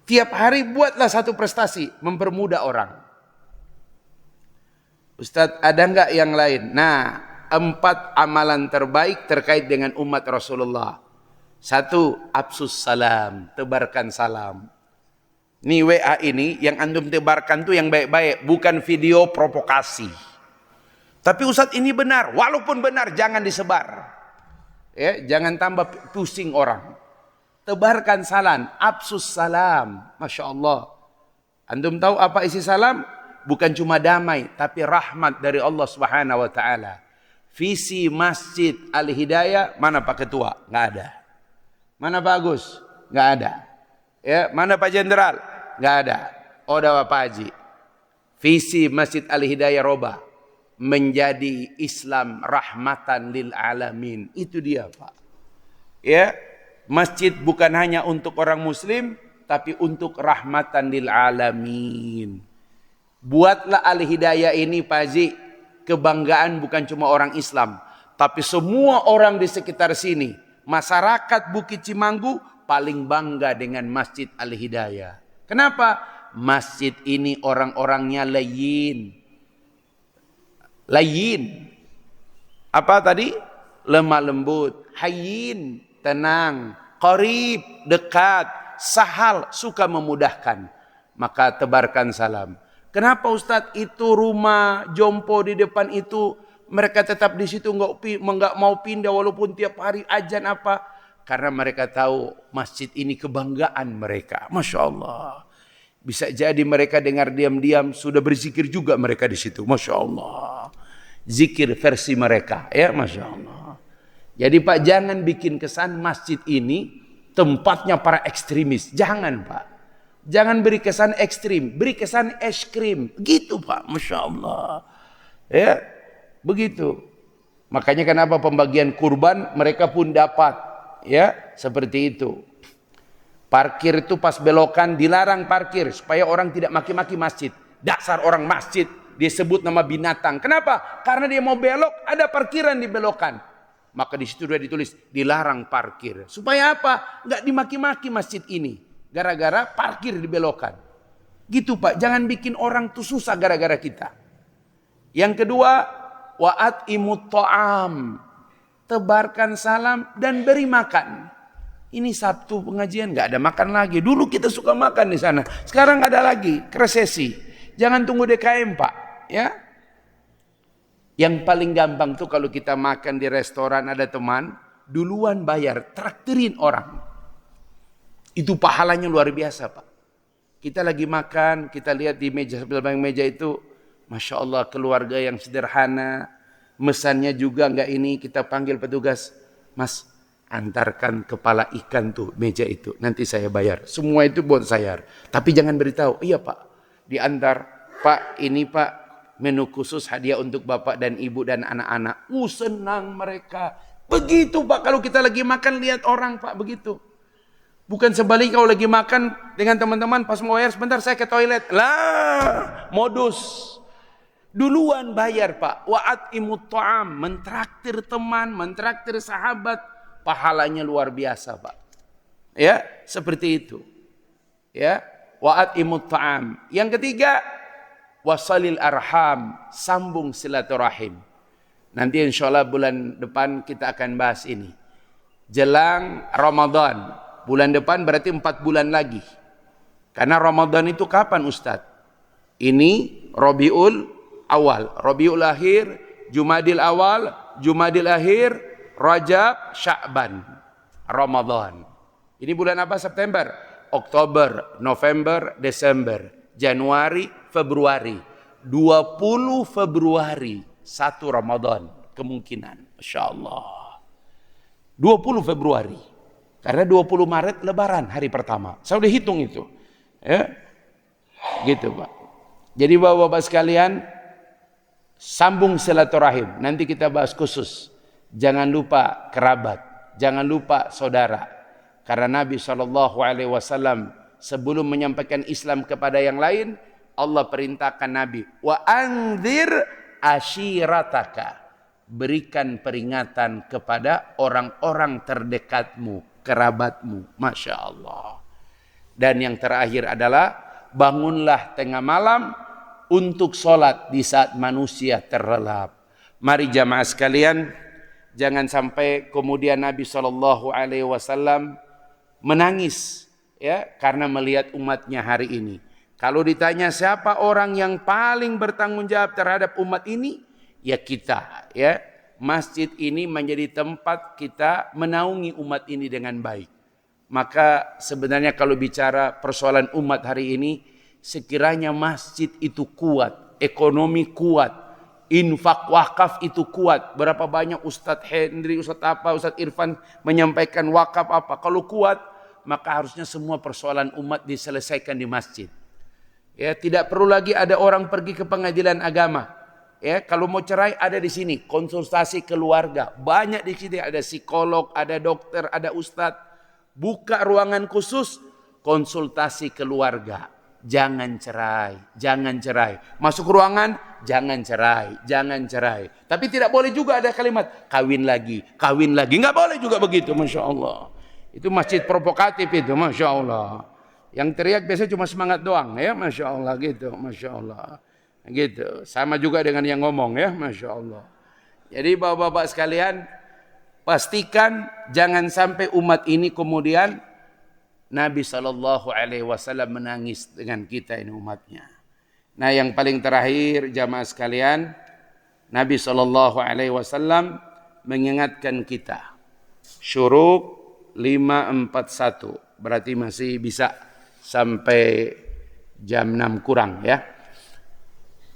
Tiap hari buatlah satu prestasi, mempermudah orang. Ustadz, ada enggak yang lain? Nah, 4 amalan terbaik terkait dengan umat Rasulullah. 1, absus salam, tebarkan salam. Nih WA ini, yang antum tebarkan tuh yang baik-baik, bukan video provokasi. Tapi Ustadz ini benar, walaupun benar jangan disebar. Ya, jangan tambah pusing orang. Tebarkan salam, absus salam. Masya Allah. Antum tahu apa isi salam? Bukan cuma damai, tapi rahmat dari Allah Subhanahu wa taala. Visi Masjid Al-Hidayah, mana Pak Ketua? Nggak ada. Mana Pak Agus? Nggak ada. Ya, mana Pak Jenderal? Nggak ada. Oh, ada Pak Haji. Visi Masjid Al-Hidayah robah menjadi Islam rahmatan lil alamin. Itu dia Pak. Ya, masjid bukan hanya untuk orang muslim, tapi untuk rahmatan lil alamin. Buatlah Al-Hidayah ini Pak Haji kebanggaan bukan cuma orang Islam, tapi semua orang di sekitar sini. Masyarakat Bukit Cimanggu paling bangga dengan Masjid Al-Hidayah. Kenapa? Masjid ini orang-orangnya layyin. Layyin. Apa tadi? Lemah lembut. Hayyin, tenang. Qarib, dekat. Sahal, suka memudahkan. Maka tebarkan salam. Kenapa Ustadz itu rumah jompo di depan itu mereka tetap di situ nggak mau pindah walaupun tiap hari azan apa? Karena mereka tahu masjid ini kebanggaan mereka. Masya Allah. Bisa jadi mereka dengar diam-diam sudah berzikir juga mereka di situ. Masya Allah. Zikir versi mereka, ya Masya Allah. Jadi Pak, jangan bikin kesan masjid ini tempatnya para ekstremis. Jangan Pak. Jangan beri kesan ekstrim, beri kesan es krim. Gitu Pak, Masya Allah. Ya, begitu. Makanya kenapa pembagian kurban mereka pun dapat. Ya, seperti itu. Parkir itu pas belokan dilarang parkir supaya orang tidak maki-maki masjid. Dasar orang masjid dia sebut nama binatang. Kenapa? Karena dia mau belok ada parkiran di belokan. Maka di situ sudah ditulis dilarang parkir. Supaya apa? Enggak dimaki-maki masjid ini. Gara-gara parkir di belokan. Gitu Pak, jangan bikin orang tuh susah gara-gara kita. Yang kedua, wa'at imut ta'am. Tebarkan salam dan beri makan. Ini Sabtu pengajian nggak ada makan lagi. Dulu kita suka makan di sana. Sekarang nggak ada lagi. Resesi. Jangan tunggu DKM Pak. Ya. Yang paling gampang tuh kalau kita makan di restoran ada teman, duluan bayar, traktirin orang. Itu pahalanya luar biasa Pak. Kita lagi makan, kita lihat di meja sebelah meja itu, Masya Allah keluarga yang sederhana, mesannya juga nggak ini, kita panggil petugas, Mas, antarkan kepala ikan tuh meja itu, nanti saya bayar. Semua itu buat saya. Tapi jangan beritahu, iya Pak, diantar, Pak ini Pak menu khusus hadiah untuk Bapak dan Ibu dan anak-anak. Senang mereka. Begitu Pak, kalau kita lagi makan lihat orang Pak begitu. Bukan sebaliknya kalau lagi makan dengan teman-teman pas mau bayar sebentar saya ke toilet. Lah, modus. Duluan bayar Pak. Wa'at imut ta'am, mentraktir teman, mentraktir sahabat. Pahalanya luar biasa Pak. Ya, seperti itu. Ya, wa'at imut ta'am. Yang ketiga, wasalil arham, sambung silaturahim. Nanti insyaallah bulan depan kita akan bahas ini. Jelang Ramadan. Bulan depan berarti 4 bulan lagi. Karena Ramadan itu kapan Ustadz? Ini Rabiul Awal, Rabiul Akhir, Jumadil Awal, Jumadil Akhir, Rajab, Sya'ban, Ramadan. Ini bulan apa? September, Oktober, November, Desember, Januari, Februari. 20 Februari, 1 Ramadan kemungkinan. Masya Allah. 20 Februari. Karena 20 Maret Lebaran hari pertama. Saya udah hitung itu. Ya. Gitu Pak. Jadi Bapak-Bapak sekalian, sambung silaturahim. Nanti kita bahas khusus. Jangan lupa kerabat, jangan lupa saudara. Karena Nabi SAW sebelum menyampaikan Islam kepada yang lain, Allah perintahkan Nabi, wa anzir ashirataka. Berikan peringatan kepada orang-orang terdekatmu, kerabatmu. Masya Allah. Dan yang terakhir adalah, bangunlah tengah malam untuk sholat di saat manusia terlelap. Mari jamaah sekalian, jangan sampai kemudian Nabi SAW menangis ya karena melihat umatnya hari ini. Kalau ditanya siapa orang yang paling bertanggung jawab terhadap umat ini, ya kita. Ya, masjid ini menjadi tempat kita menaungi umat ini dengan baik. Maka sebenarnya kalau bicara persoalan umat hari ini, sekiranya masjid itu kuat, ekonomi kuat, infak wakaf itu kuat. Berapa banyak Ustadz Hendri, Ustadz apa, Ustadz Irfan menyampaikan wakaf apa. Kalau kuat, maka harusnya semua persoalan umat diselesaikan di masjid. Ya, tidak perlu lagi ada orang pergi ke pengadilan agama. Ya, kalau mau cerai ada di sini, konsultasi keluarga. Banyak di sini, ada psikolog, ada dokter, ada ustadz. Buka ruangan khusus, konsultasi keluarga. Jangan cerai, jangan cerai. Masuk ruangan, jangan cerai, jangan cerai. Tapi tidak boleh juga ada kalimat kawin lagi, kawin lagi. Nggak boleh juga begitu, Masya Allah. Itu masjid provokatif itu, Masya Allah. Yang teriak biasanya cuma semangat doang, ya, Masya Allah gitu, Masya Allah. Gitu, sama juga dengan yang ngomong, ya, Masya Allah. Jadi bapak-bapak sekalian, pastikan jangan sampai umat ini kemudian Nabi SAW menangis dengan kita ini umatnya. Nah yang paling terakhir jamaah sekalian, Nabi SAW mengingatkan kita. Syuruk 541, berarti masih bisa sampai jam 6 kurang ya.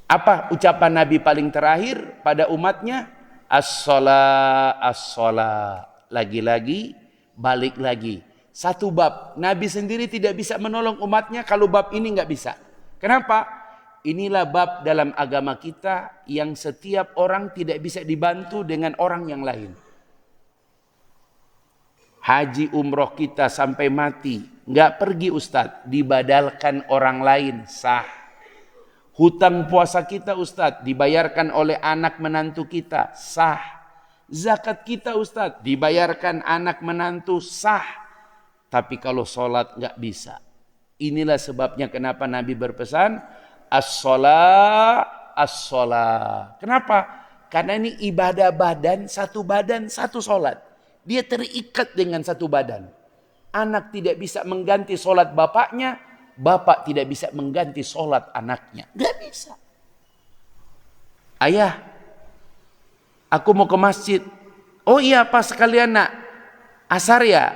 Apa ucapan Nabi paling terakhir pada umatnya? As-sholah, as-sholah. Lagi-lagi, balik lagi. Satu bab. Nabi sendiri tidak bisa menolong umatnya kalau bab ini nggak bisa. Kenapa? Inilah bab dalam agama kita yang setiap orang tidak bisa dibantu dengan orang yang lain. Haji umroh kita sampai mati, nggak pergi Ustadz, dibadalkan orang lain, sah. Hutang puasa kita Ustadz, dibayarkan oleh anak menantu kita, sah. Zakat kita Ustadz, dibayarkan anak menantu, sah. Tapi kalau sholat nggak bisa. Inilah sebabnya kenapa Nabi berpesan, as-sholat, as-sholat. Kenapa? Karena ini ibadah badan, satu sholat. Dia terikat dengan satu badan. Anak tidak bisa mengganti sholat bapaknya, bapak tidak bisa mengganti sholat anaknya. Gak bisa. Ayah, aku mau ke masjid. Oh iya pas sekalian nak, asar ya.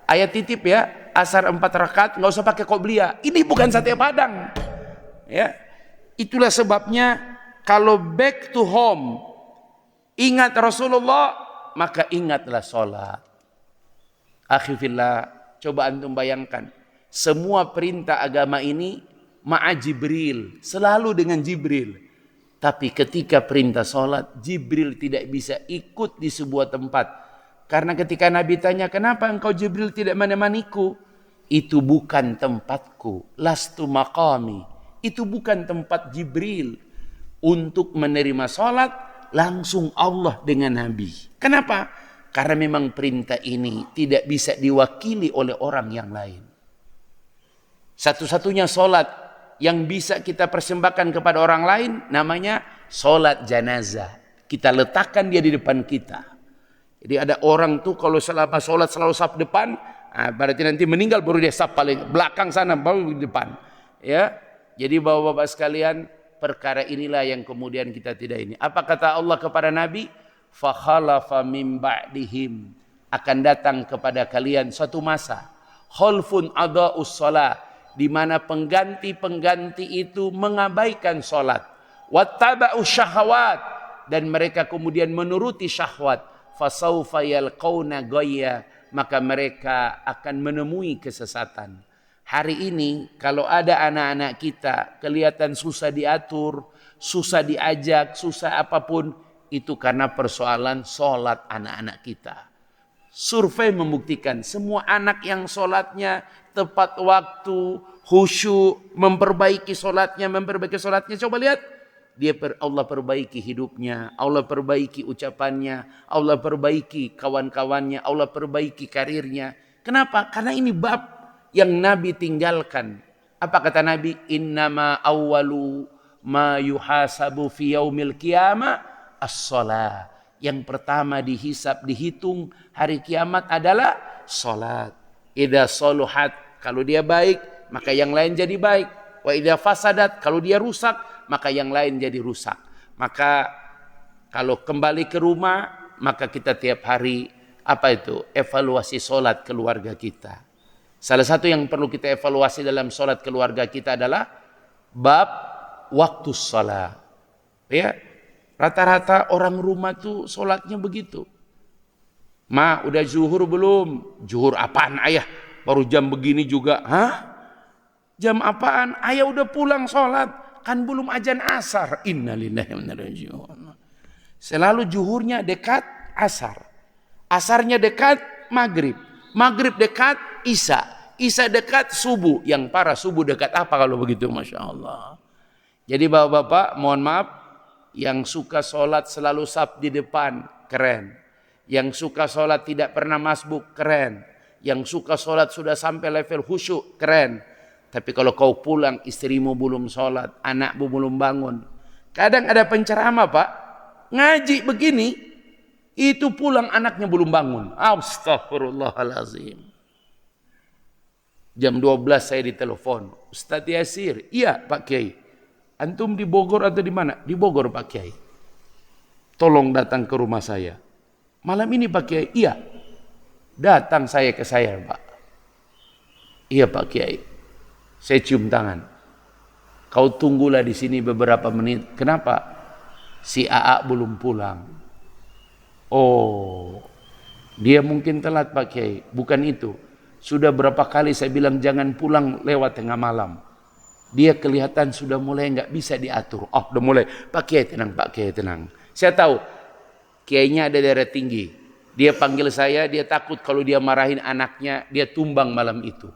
Ayah titip ya, asar 4 rakaat, nggak usah pakai qobliyah. Ini bukan sate padang. Ya, itulah sebabnya kalau back to home, ingat Rasulullah, maka ingatlah sholat. Akhifillah, coba antum bayangkan. Semua perintah agama ini ma'a Jibril, selalu dengan Jibril. Tapi ketika perintah sholat, Jibril tidak bisa ikut di sebuah tempat. Karena ketika Nabi tanya, kenapa engkau Jibril tidak menemaniku? Itu bukan tempatku, lastu maqami. Itu bukan tempat Jibril untuk menerima sholat, langsung Allah dengan Nabi. Kenapa? Karena memang perintah ini tidak bisa diwakili oleh orang yang lain. Satu-satunya sholat yang bisa kita persembahkan kepada orang lain namanya sholat janazah. Kita letakkan dia di depan kita. Jadi ada orang tuh kalau selama sholat selalu saf depan, berarti nanti meninggal baru dia saf paling belakang sana baru di depan. Ya, jadi bapak-bapak sekalian, perkara inilah yang kemudian kita tidak ini. Apa kata Allah kepada Nabi? Fakhalafa min ba'dihim, akan datang kepada kalian suatu masa, khalfun adha'us shalah, di mana pengganti-pengganti itu mengabaikan salat, wattaba'u syahawat, dan mereka kemudian menuruti syahwat, fasaufa yalqauna ghayya, maka mereka akan menemui kesesatan. Hari ini kalau ada anak-anak kita kelihatan susah diatur, susah diajak, susah apapun, itu karena persoalan sholat anak-anak kita. Survei membuktikan semua anak yang sholatnya tepat waktu, khusyuk, memperbaiki sholatnya, coba lihat. Allah perbaiki hidupnya, Allah perbaiki ucapannya, Allah perbaiki kawan-kawannya, Allah perbaiki karirnya. Kenapa? Karena ini bab yang Nabi tinggalkan. Apa kata Nabi? Innama awwalu ma yuhasabu fi yaumil qiyamah as-shalah. Yang pertama dihisab, dihitung hari kiamat adalah salat. Idza saluhat, kalau dia baik, maka yang lain jadi baik. Wa idza fasadat, kalau dia rusak, maka yang lain jadi rusak. Maka kalau kembali ke rumah, maka kita tiap hari evaluasi salat keluarga kita. Salah satu yang perlu kita evaluasi dalam sholat keluarga kita adalah bab waktu sholat. Ya, rata-rata orang rumah tuh sholatnya begitu. Ma, udah zuhur belum? Zuhur apaan ayah? Baru jam begini juga. Hah? Jam apaan? Ayah udah pulang sholat. Kan belum azan asar. Innalillahi wa inna ilaihi raji'un. Selalu zuhurnya dekat asar. Asarnya dekat maghrib. Maghrib dekat isya. Isya dekat subuh. Yang parah subuh dekat apa kalau begitu? Masya Allah. Jadi bapak-bapak mohon maaf, yang suka sholat selalu saf di depan, keren. Yang suka sholat tidak pernah masbuk, keren. Yang suka sholat sudah sampai level khusyuk, keren. Tapi kalau kau pulang istrimu belum sholat, anakmu belum bangun. Kadang ada penceramah pak, ngaji begini, itu pulang anaknya belum bangun. Astaghfirullahalazim. Jam 12 saya ditelepon. Ustadz Yasir, iya Pak Kiai. Antum di Bogor atau di mana? Di Bogor Pak Kiai. Tolong datang ke rumah saya. Malam ini Pak Kiai, iya. Datang saya ke saya Pak. Iya Pak Kiai. Saya cium tangan. Kau tunggulah di sini beberapa menit. Kenapa? Si AA belum pulang. Oh, dia mungkin telat Pak Kiai. Bukan itu. Sudah berapa kali saya bilang jangan pulang lewat tengah malam. Dia kelihatan sudah mulai nggak bisa diatur. Oh, udah mulai. Pak Kiai tenang, Pak Kiai tenang. Saya tahu kiainya ada daerah tinggi. Dia panggil saya, dia takut kalau dia marahin anaknya, dia tumbang malam itu.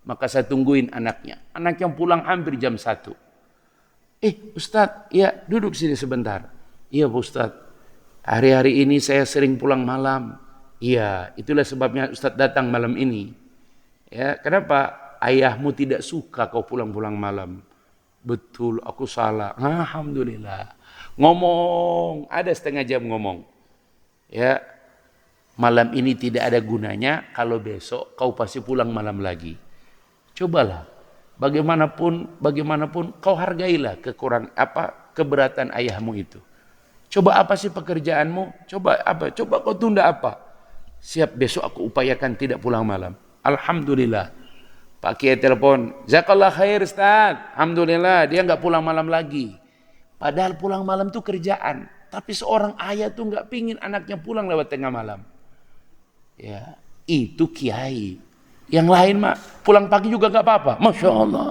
Maka saya tungguin anaknya. Anaknya pulang hampir jam 1. Ustadz, ya duduk sini sebentar. Iya Pak Ustadz, hari-hari ini saya sering pulang malam. Iya, itulah sebabnya Ustadz datang malam ini. Ya, kenapa? Ayahmu tidak suka kau pulang-pulang malam. Betul, aku salah. Alhamdulillah. Ngomong, ada setengah jam ngomong. Ya, malam ini tidak ada gunanya, kalau besok kau pasti pulang malam lagi. Cobalah, bagaimanapun kau hargailah keberatan ayahmu itu. Coba apa sih pekerjaanmu? Coba kau tunda apa? Siap, besok aku upayakan tidak pulang malam. Alhamdulillah. Pak Kiai telepon, jazakallah khair Ustaz. Alhamdulillah, dia nggak pulang malam lagi. Padahal pulang malam itu kerjaan. Tapi seorang ayah tuh nggak pingin anaknya pulang lewat tengah malam. Ya, itu kiai. Yang lain mah pulang pagi juga nggak apa-apa. Masya Allah.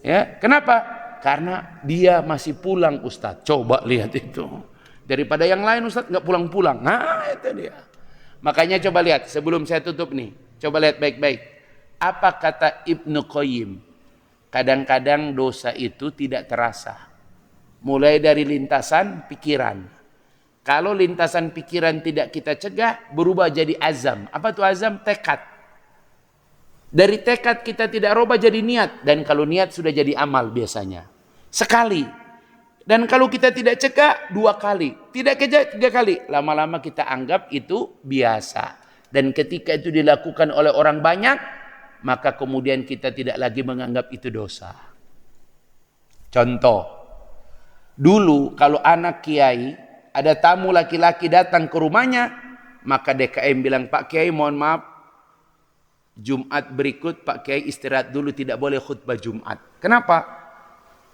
Ya, kenapa? Karena dia masih pulang Ustaz. Coba lihat itu. Daripada yang lain Ustaz nggak pulang-pulang. Nah itu dia. Makanya coba lihat sebelum saya tutup nih. Coba lihat baik-baik. Apa kata Ibnu Qayyim? Kadang-kadang dosa itu tidak terasa. Mulai dari lintasan pikiran. Kalau lintasan pikiran tidak kita cegah, berubah jadi azam. Apa itu azam? Tekad. Dari tekad kita tidak rubah jadi niat. Dan kalau niat sudah jadi amal biasanya. Sekali. Dan kalau kita tidak cegah, 2 kali. Tidak kejar 3 kali. Lama-lama kita anggap itu biasa. Dan ketika itu dilakukan oleh orang banyak, maka kemudian kita tidak lagi menganggap itu dosa. Contoh, dulu kalau anak kiai, ada tamu laki-laki datang ke rumahnya, maka DKM bilang, Pak Kiai mohon maaf, Jumat berikut Pak Kiai istirahat dulu, tidak boleh khutbah Jumat. Kenapa?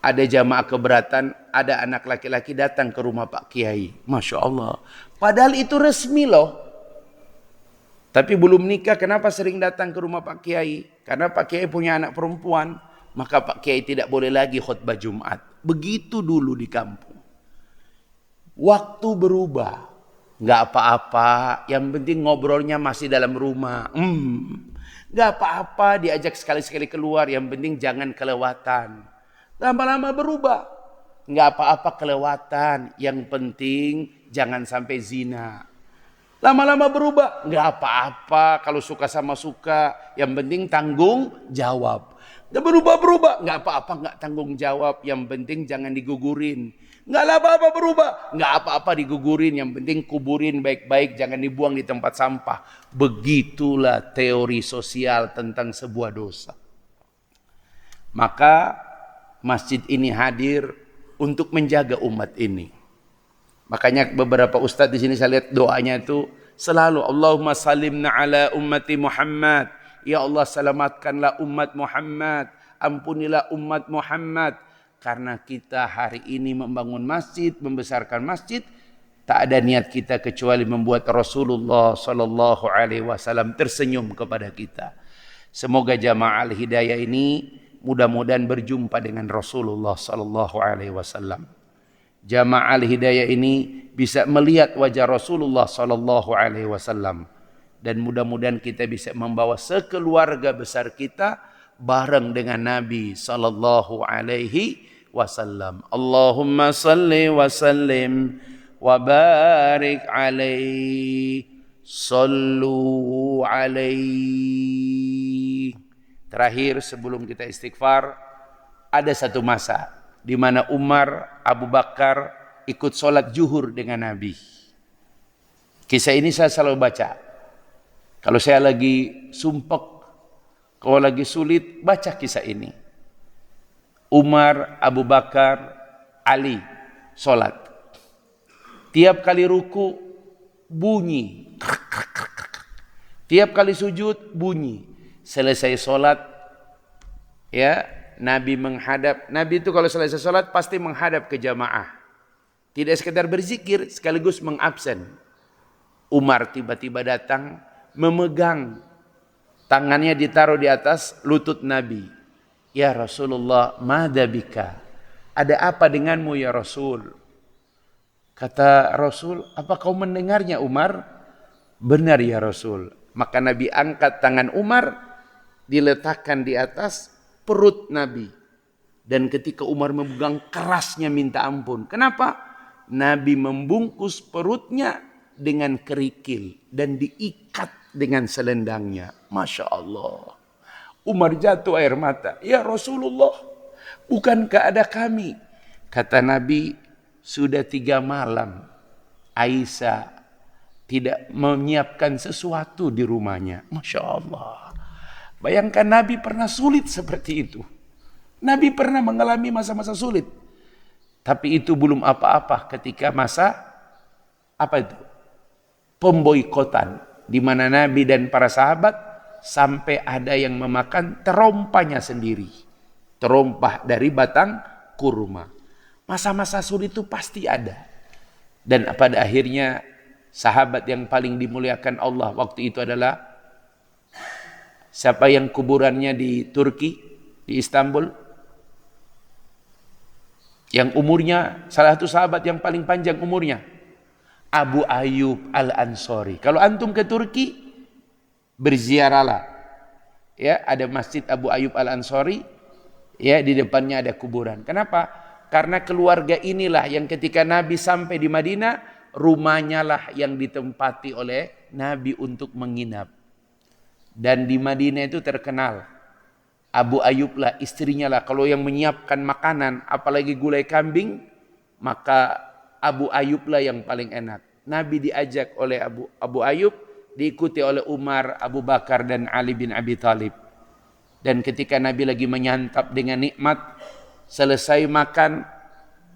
Ada jamaah keberatan, ada anak laki-laki datang ke rumah Pak Kiai. Masya Allah. Padahal itu resmi loh. Tapi belum nikah, kenapa sering datang ke rumah Pak Kiai? Karena Pak Kiai punya anak perempuan, maka Pak Kiai tidak boleh lagi khutbah Jumat. Begitu dulu di kampung. Waktu berubah, nggak apa-apa. Yang penting ngobrolnya masih dalam rumah. Nggak apa-apa, diajak sekali-sekali keluar. Yang penting jangan kelewatan. Lama-lama berubah. Nggak apa-apa kelewatan. Yang penting jangan sampai zina. Lama-lama berubah, nggak apa-apa kalau suka sama suka, yang penting tanggung jawab. Udah berubah, nggak apa-apa nggak tanggung jawab, yang penting jangan digugurin. Nggak apa-apa berubah, nggak apa-apa digugurin, yang penting kuburin baik-baik, jangan dibuang di tempat sampah. Begitulah teori sosial tentang sebuah dosa. Maka masjid ini hadir untuk menjaga umat ini. Makanya beberapa ustadz di sini saya lihat doanya itu selalu Allahumma salimna ala ummati Muhammad. Ya Allah selamatkanlah umat Muhammad. Ampunilah umat Muhammad. Karena kita hari ini membangun masjid, membesarkan masjid, tak ada niat kita kecuali membuat Rasulullah sallallahu alaihi wasallam tersenyum kepada kita. Semoga jamaah al-hidayah ini mudah-mudahan berjumpa dengan Rasulullah sallallahu alaihi wasallam. Jamaah al-hidayah ini bisa melihat wajah Rasulullah sallallahu alaihi wasallam, dan mudah-mudahan kita bisa membawa sekeluarga besar kita bareng dengan Nabi sallallahu alaihi wasallam. Allahumma salli wa sallim wa barik alaihi, sallu alaihi. Terakhir sebelum kita istighfar, ada satu masa di mana Umar, Abu Bakar ikut sholat zuhur dengan Nabi. Kisah ini saya selalu baca. Kalau saya lagi sumpek, kalau lagi sulit, baca kisah ini. Umar, Abu Bakar, Ali sholat. Tiap kali ruku bunyi. Tiap kali sujud bunyi. Selesai sholat, ya, Nabi menghadap. Nabi itu kalau selesai sholat pasti menghadap ke jamaah. Tidak sekedar berzikir, sekaligus mengabsen. Umar tiba-tiba datang memegang Tangannya ditaruh di atas lutut Nabi. Ya Rasulullah, mada bika? Ada apa denganmu ya Rasul? Kata Rasul, apa kau mendengarnya Umar? Benar ya Rasul. Maka Nabi angkat tangan Umar, diletakkan di atas perut Nabi. Dan ketika Umar memegang, kerasnya minta ampun. Kenapa? Nabi membungkus perutnya dengan kerikil dan diikat dengan selendangnya. Masya Allah. Umar jatuh air mata. Ya Rasulullah, bukankah ada kami? Kata Nabi, sudah 3 malam Aisyah tidak menyiapkan sesuatu di rumahnya. Masya Allah. Bayangkan Nabi pernah sulit seperti itu. Nabi pernah mengalami masa-masa sulit. Tapi itu belum apa-apa ketika masa apa itu? Pemboikotan, di mana Nabi dan para sahabat sampai ada yang memakan terompahnya sendiri. Terompah dari batang kurma. Masa-masa sulit itu pasti ada. Dan pada akhirnya sahabat yang paling dimuliakan Allah waktu itu adalah siapa yang kuburannya di Turki, di Istanbul? Yang umurnya, salah satu sahabat yang paling panjang umurnya, Abu Ayyub Al-Ansari. Kalau antum ke Turki, berziarahlah. Ya, ada Masjid Abu Ayyub Al-Ansari, ya, di depannya ada kuburan. Kenapa? Karena keluarga inilah yang ketika Nabi sampai di Madinah, rumahnya lah yang ditempati oleh Nabi untuk menginap. Dan di Madinah itu terkenal, Abu Ayyub lah, istrinya lah, kalau yang menyiapkan makanan, apalagi gulai kambing, maka Abu Ayyub lah yang paling enak. Nabi diajak oleh Abu Ayyub, diikuti oleh Umar, Abu Bakar, dan Ali bin Abi Thalib. Dan ketika Nabi lagi menyantap dengan nikmat, selesai makan,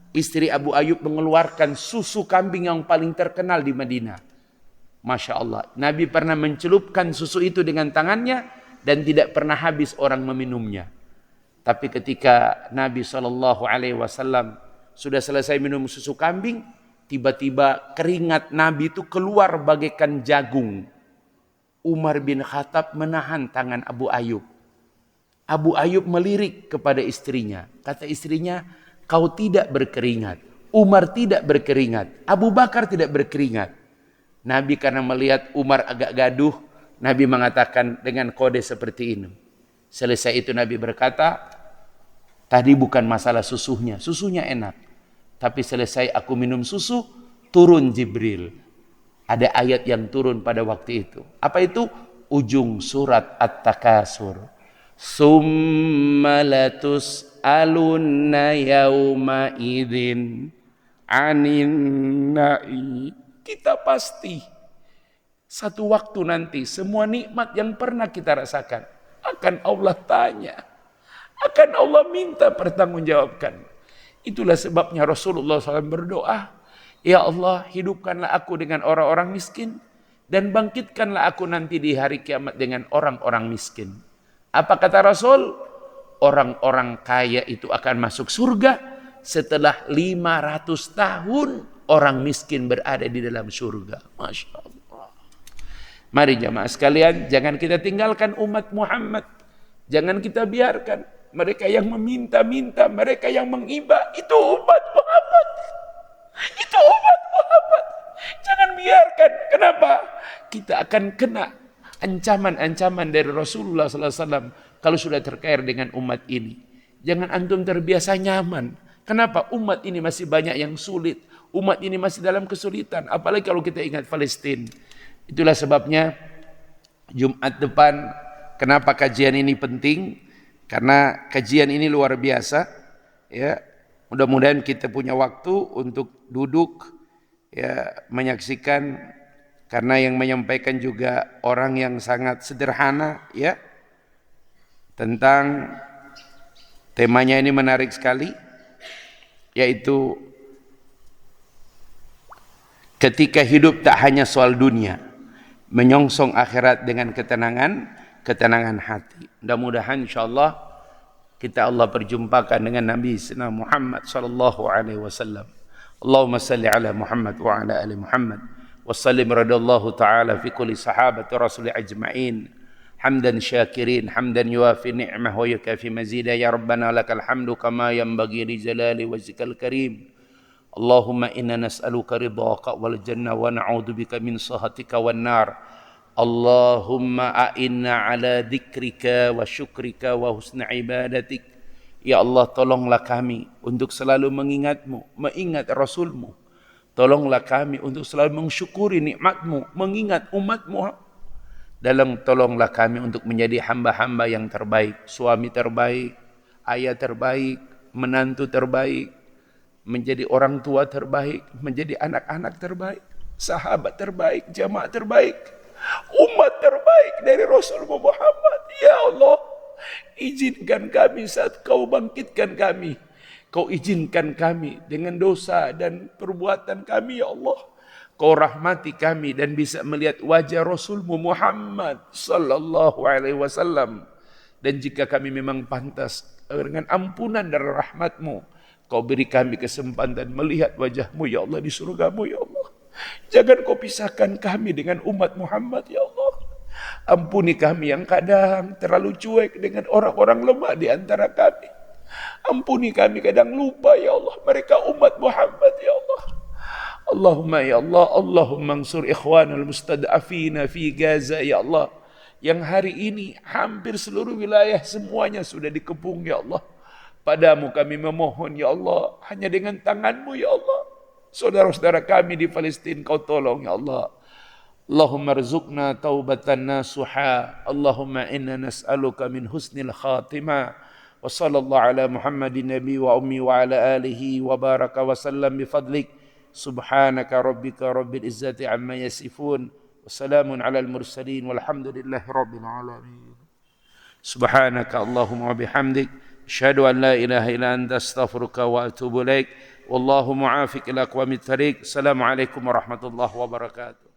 istri Abu Ayyub mengeluarkan susu kambing yang paling terkenal di Madinah. Masya Allah. Nabi pernah mencelupkan susu itu dengan tangannya dan tidak pernah habis orang meminumnya. Tapi ketika Nabi SAW sudah selesai minum susu kambing, tiba-tiba keringat Nabi itu keluar bagaikan jagung. Umar bin Khattab menahan tangan Abu Ayyub. Abu Ayyub melirik kepada istrinya. Kata istrinya, kau tidak berkeringat. Umar tidak berkeringat. Abu Bakar tidak berkeringat. Nabi karena melihat Umar agak gaduh, Nabi mengatakan dengan kode seperti ini. Selesai itu Nabi berkata, tadi bukan masalah susunya. Susunya enak. Tapi selesai aku minum susu, turun Jibril. Ada ayat yang turun pada waktu itu. Apa itu? Ujung surat At-Takasur. Summa latus'alunna yawma idzin 'anin na'i. Kita pasti satu waktu nanti semua nikmat yang pernah kita rasakan akan Allah tanya, akan Allah minta pertanggungjawabkan. Itulah sebabnya Rasulullah SAW berdoa, ya Allah, hidupkanlah aku dengan orang-orang miskin dan bangkitkanlah aku nanti di hari kiamat dengan orang-orang miskin. Apa kata Rasul? Orang-orang kaya itu akan masuk surga setelah 500 tahun orang miskin berada di dalam surga. Masya Allah. Mari jamaah sekalian, jangan kita tinggalkan umat Muhammad. Jangan kita biarkan mereka yang meminta-minta, mereka yang mengiba, itu umat Muhammad. Itu umat Muhammad. Jangan biarkan. Kenapa? Kita akan kena ancaman-ancaman dari Rasulullah SAW kalau sudah terkait dengan umat ini. Jangan antum terbiasa nyaman. Kenapa? Umat ini masih banyak yang sulit. Umat ini masih dalam kesulitan. Apalagi kalau kita ingat Palestina. Itulah sebabnya Jumat depan, kenapa kajian ini penting? Karena kajian ini luar biasa. Ya, mudah-mudahan kita punya waktu untuk duduk, ya, menyaksikan. Karena yang menyampaikan juga orang yang sangat sederhana, ya. Tentang temanya ini menarik sekali, yaitu ketika hidup tak hanya soal dunia, menyongsong akhirat dengan ketenangan hati. Mudah-mudahan insyaallah kita Allah perjumpakan dengan Nabi Muhammad sallallahu alaihi wasallam. Allahumma salli ala Muhammad wa ala ali Muhammad wa sallim radallahu taala fi kulli sahabati rasul ajma'in. hamdan syakirin hamdan yuafi ni'mah wa yukafi mazida ya rabbana lakal hamdu kama yanbaghi li jalali wajhikal karim. Allahumma inna nas'aluka ridhaka wal jannah wa na'udzubika min sakhatika wan nar. Allahumma a'inna ala dzikrika wa syukrika wa husni ibadatik. Ya Allah, tolonglah kami untuk selalu mengingatmu, mengingat Rasulmu. Tolonglah kami untuk selalu mensyukuri nikmatmu, mengingat umatmu. Dalam tolonglah kami untuk menjadi hamba-hamba yang terbaik, suami terbaik, ayah terbaik, menantu terbaik, menjadi orang tua terbaik, menjadi anak-anak terbaik, sahabat terbaik, jamaah terbaik, umat terbaik dari Rasulullah Muhammad. Ya Allah, izinkan kami saat kau bangkitkan kami, kau izinkan kami dengan dosa dan perbuatan kami, ya Allah. Kau rahmati kami dan bisa melihat wajah Rasulmu Muhammad sallallahu alaihi wasallam. Dan jika kami memang pantas dengan ampunan dan rahmatmu, kau beri kami kesempatan melihat wajahmu ya Allah di surgamu ya Allah. Jangan kau pisahkan kami dengan umat Muhammad ya Allah. Ampuni kami yang kadang terlalu cuek dengan orang-orang lemah di antara kami. Ampuni kami kadang lupa ya Allah, mereka umat Muhammad ya Allah. Allahumma ya Allah, Allahumma ansur ikhwanal mustad'afina fi Gaza ya Allah. Yang hari ini hampir seluruh wilayah semuanya sudah dikepung ya Allah. Padamu kami memohon ya Allah, hanya dengan tanganmu ya Allah. Saudara-saudara kami di Palestina kau tolong ya Allah. Allahumma rzuqna taubatan nasuha. Allahumma inna nas'aluka min husnil khatimah. Wa sallallahu ala Muhammadin nabi wa ummi wa ala alihi wa baraka wa sallam bifadlik. Subhanaka rabbika rabbil izzati amma yasifun. Wassalamun alal mursalin walhamdulillahi rabbil alamin. Subhanaka Allahumma wa bihamdik. Asyhadu an la ilaha illa anta astaghfiruka wa atubu ilaik. Wallahu mu'afiq ila aqwamit thariq. Assalamualaikum warahmatullahi wabarakatuh.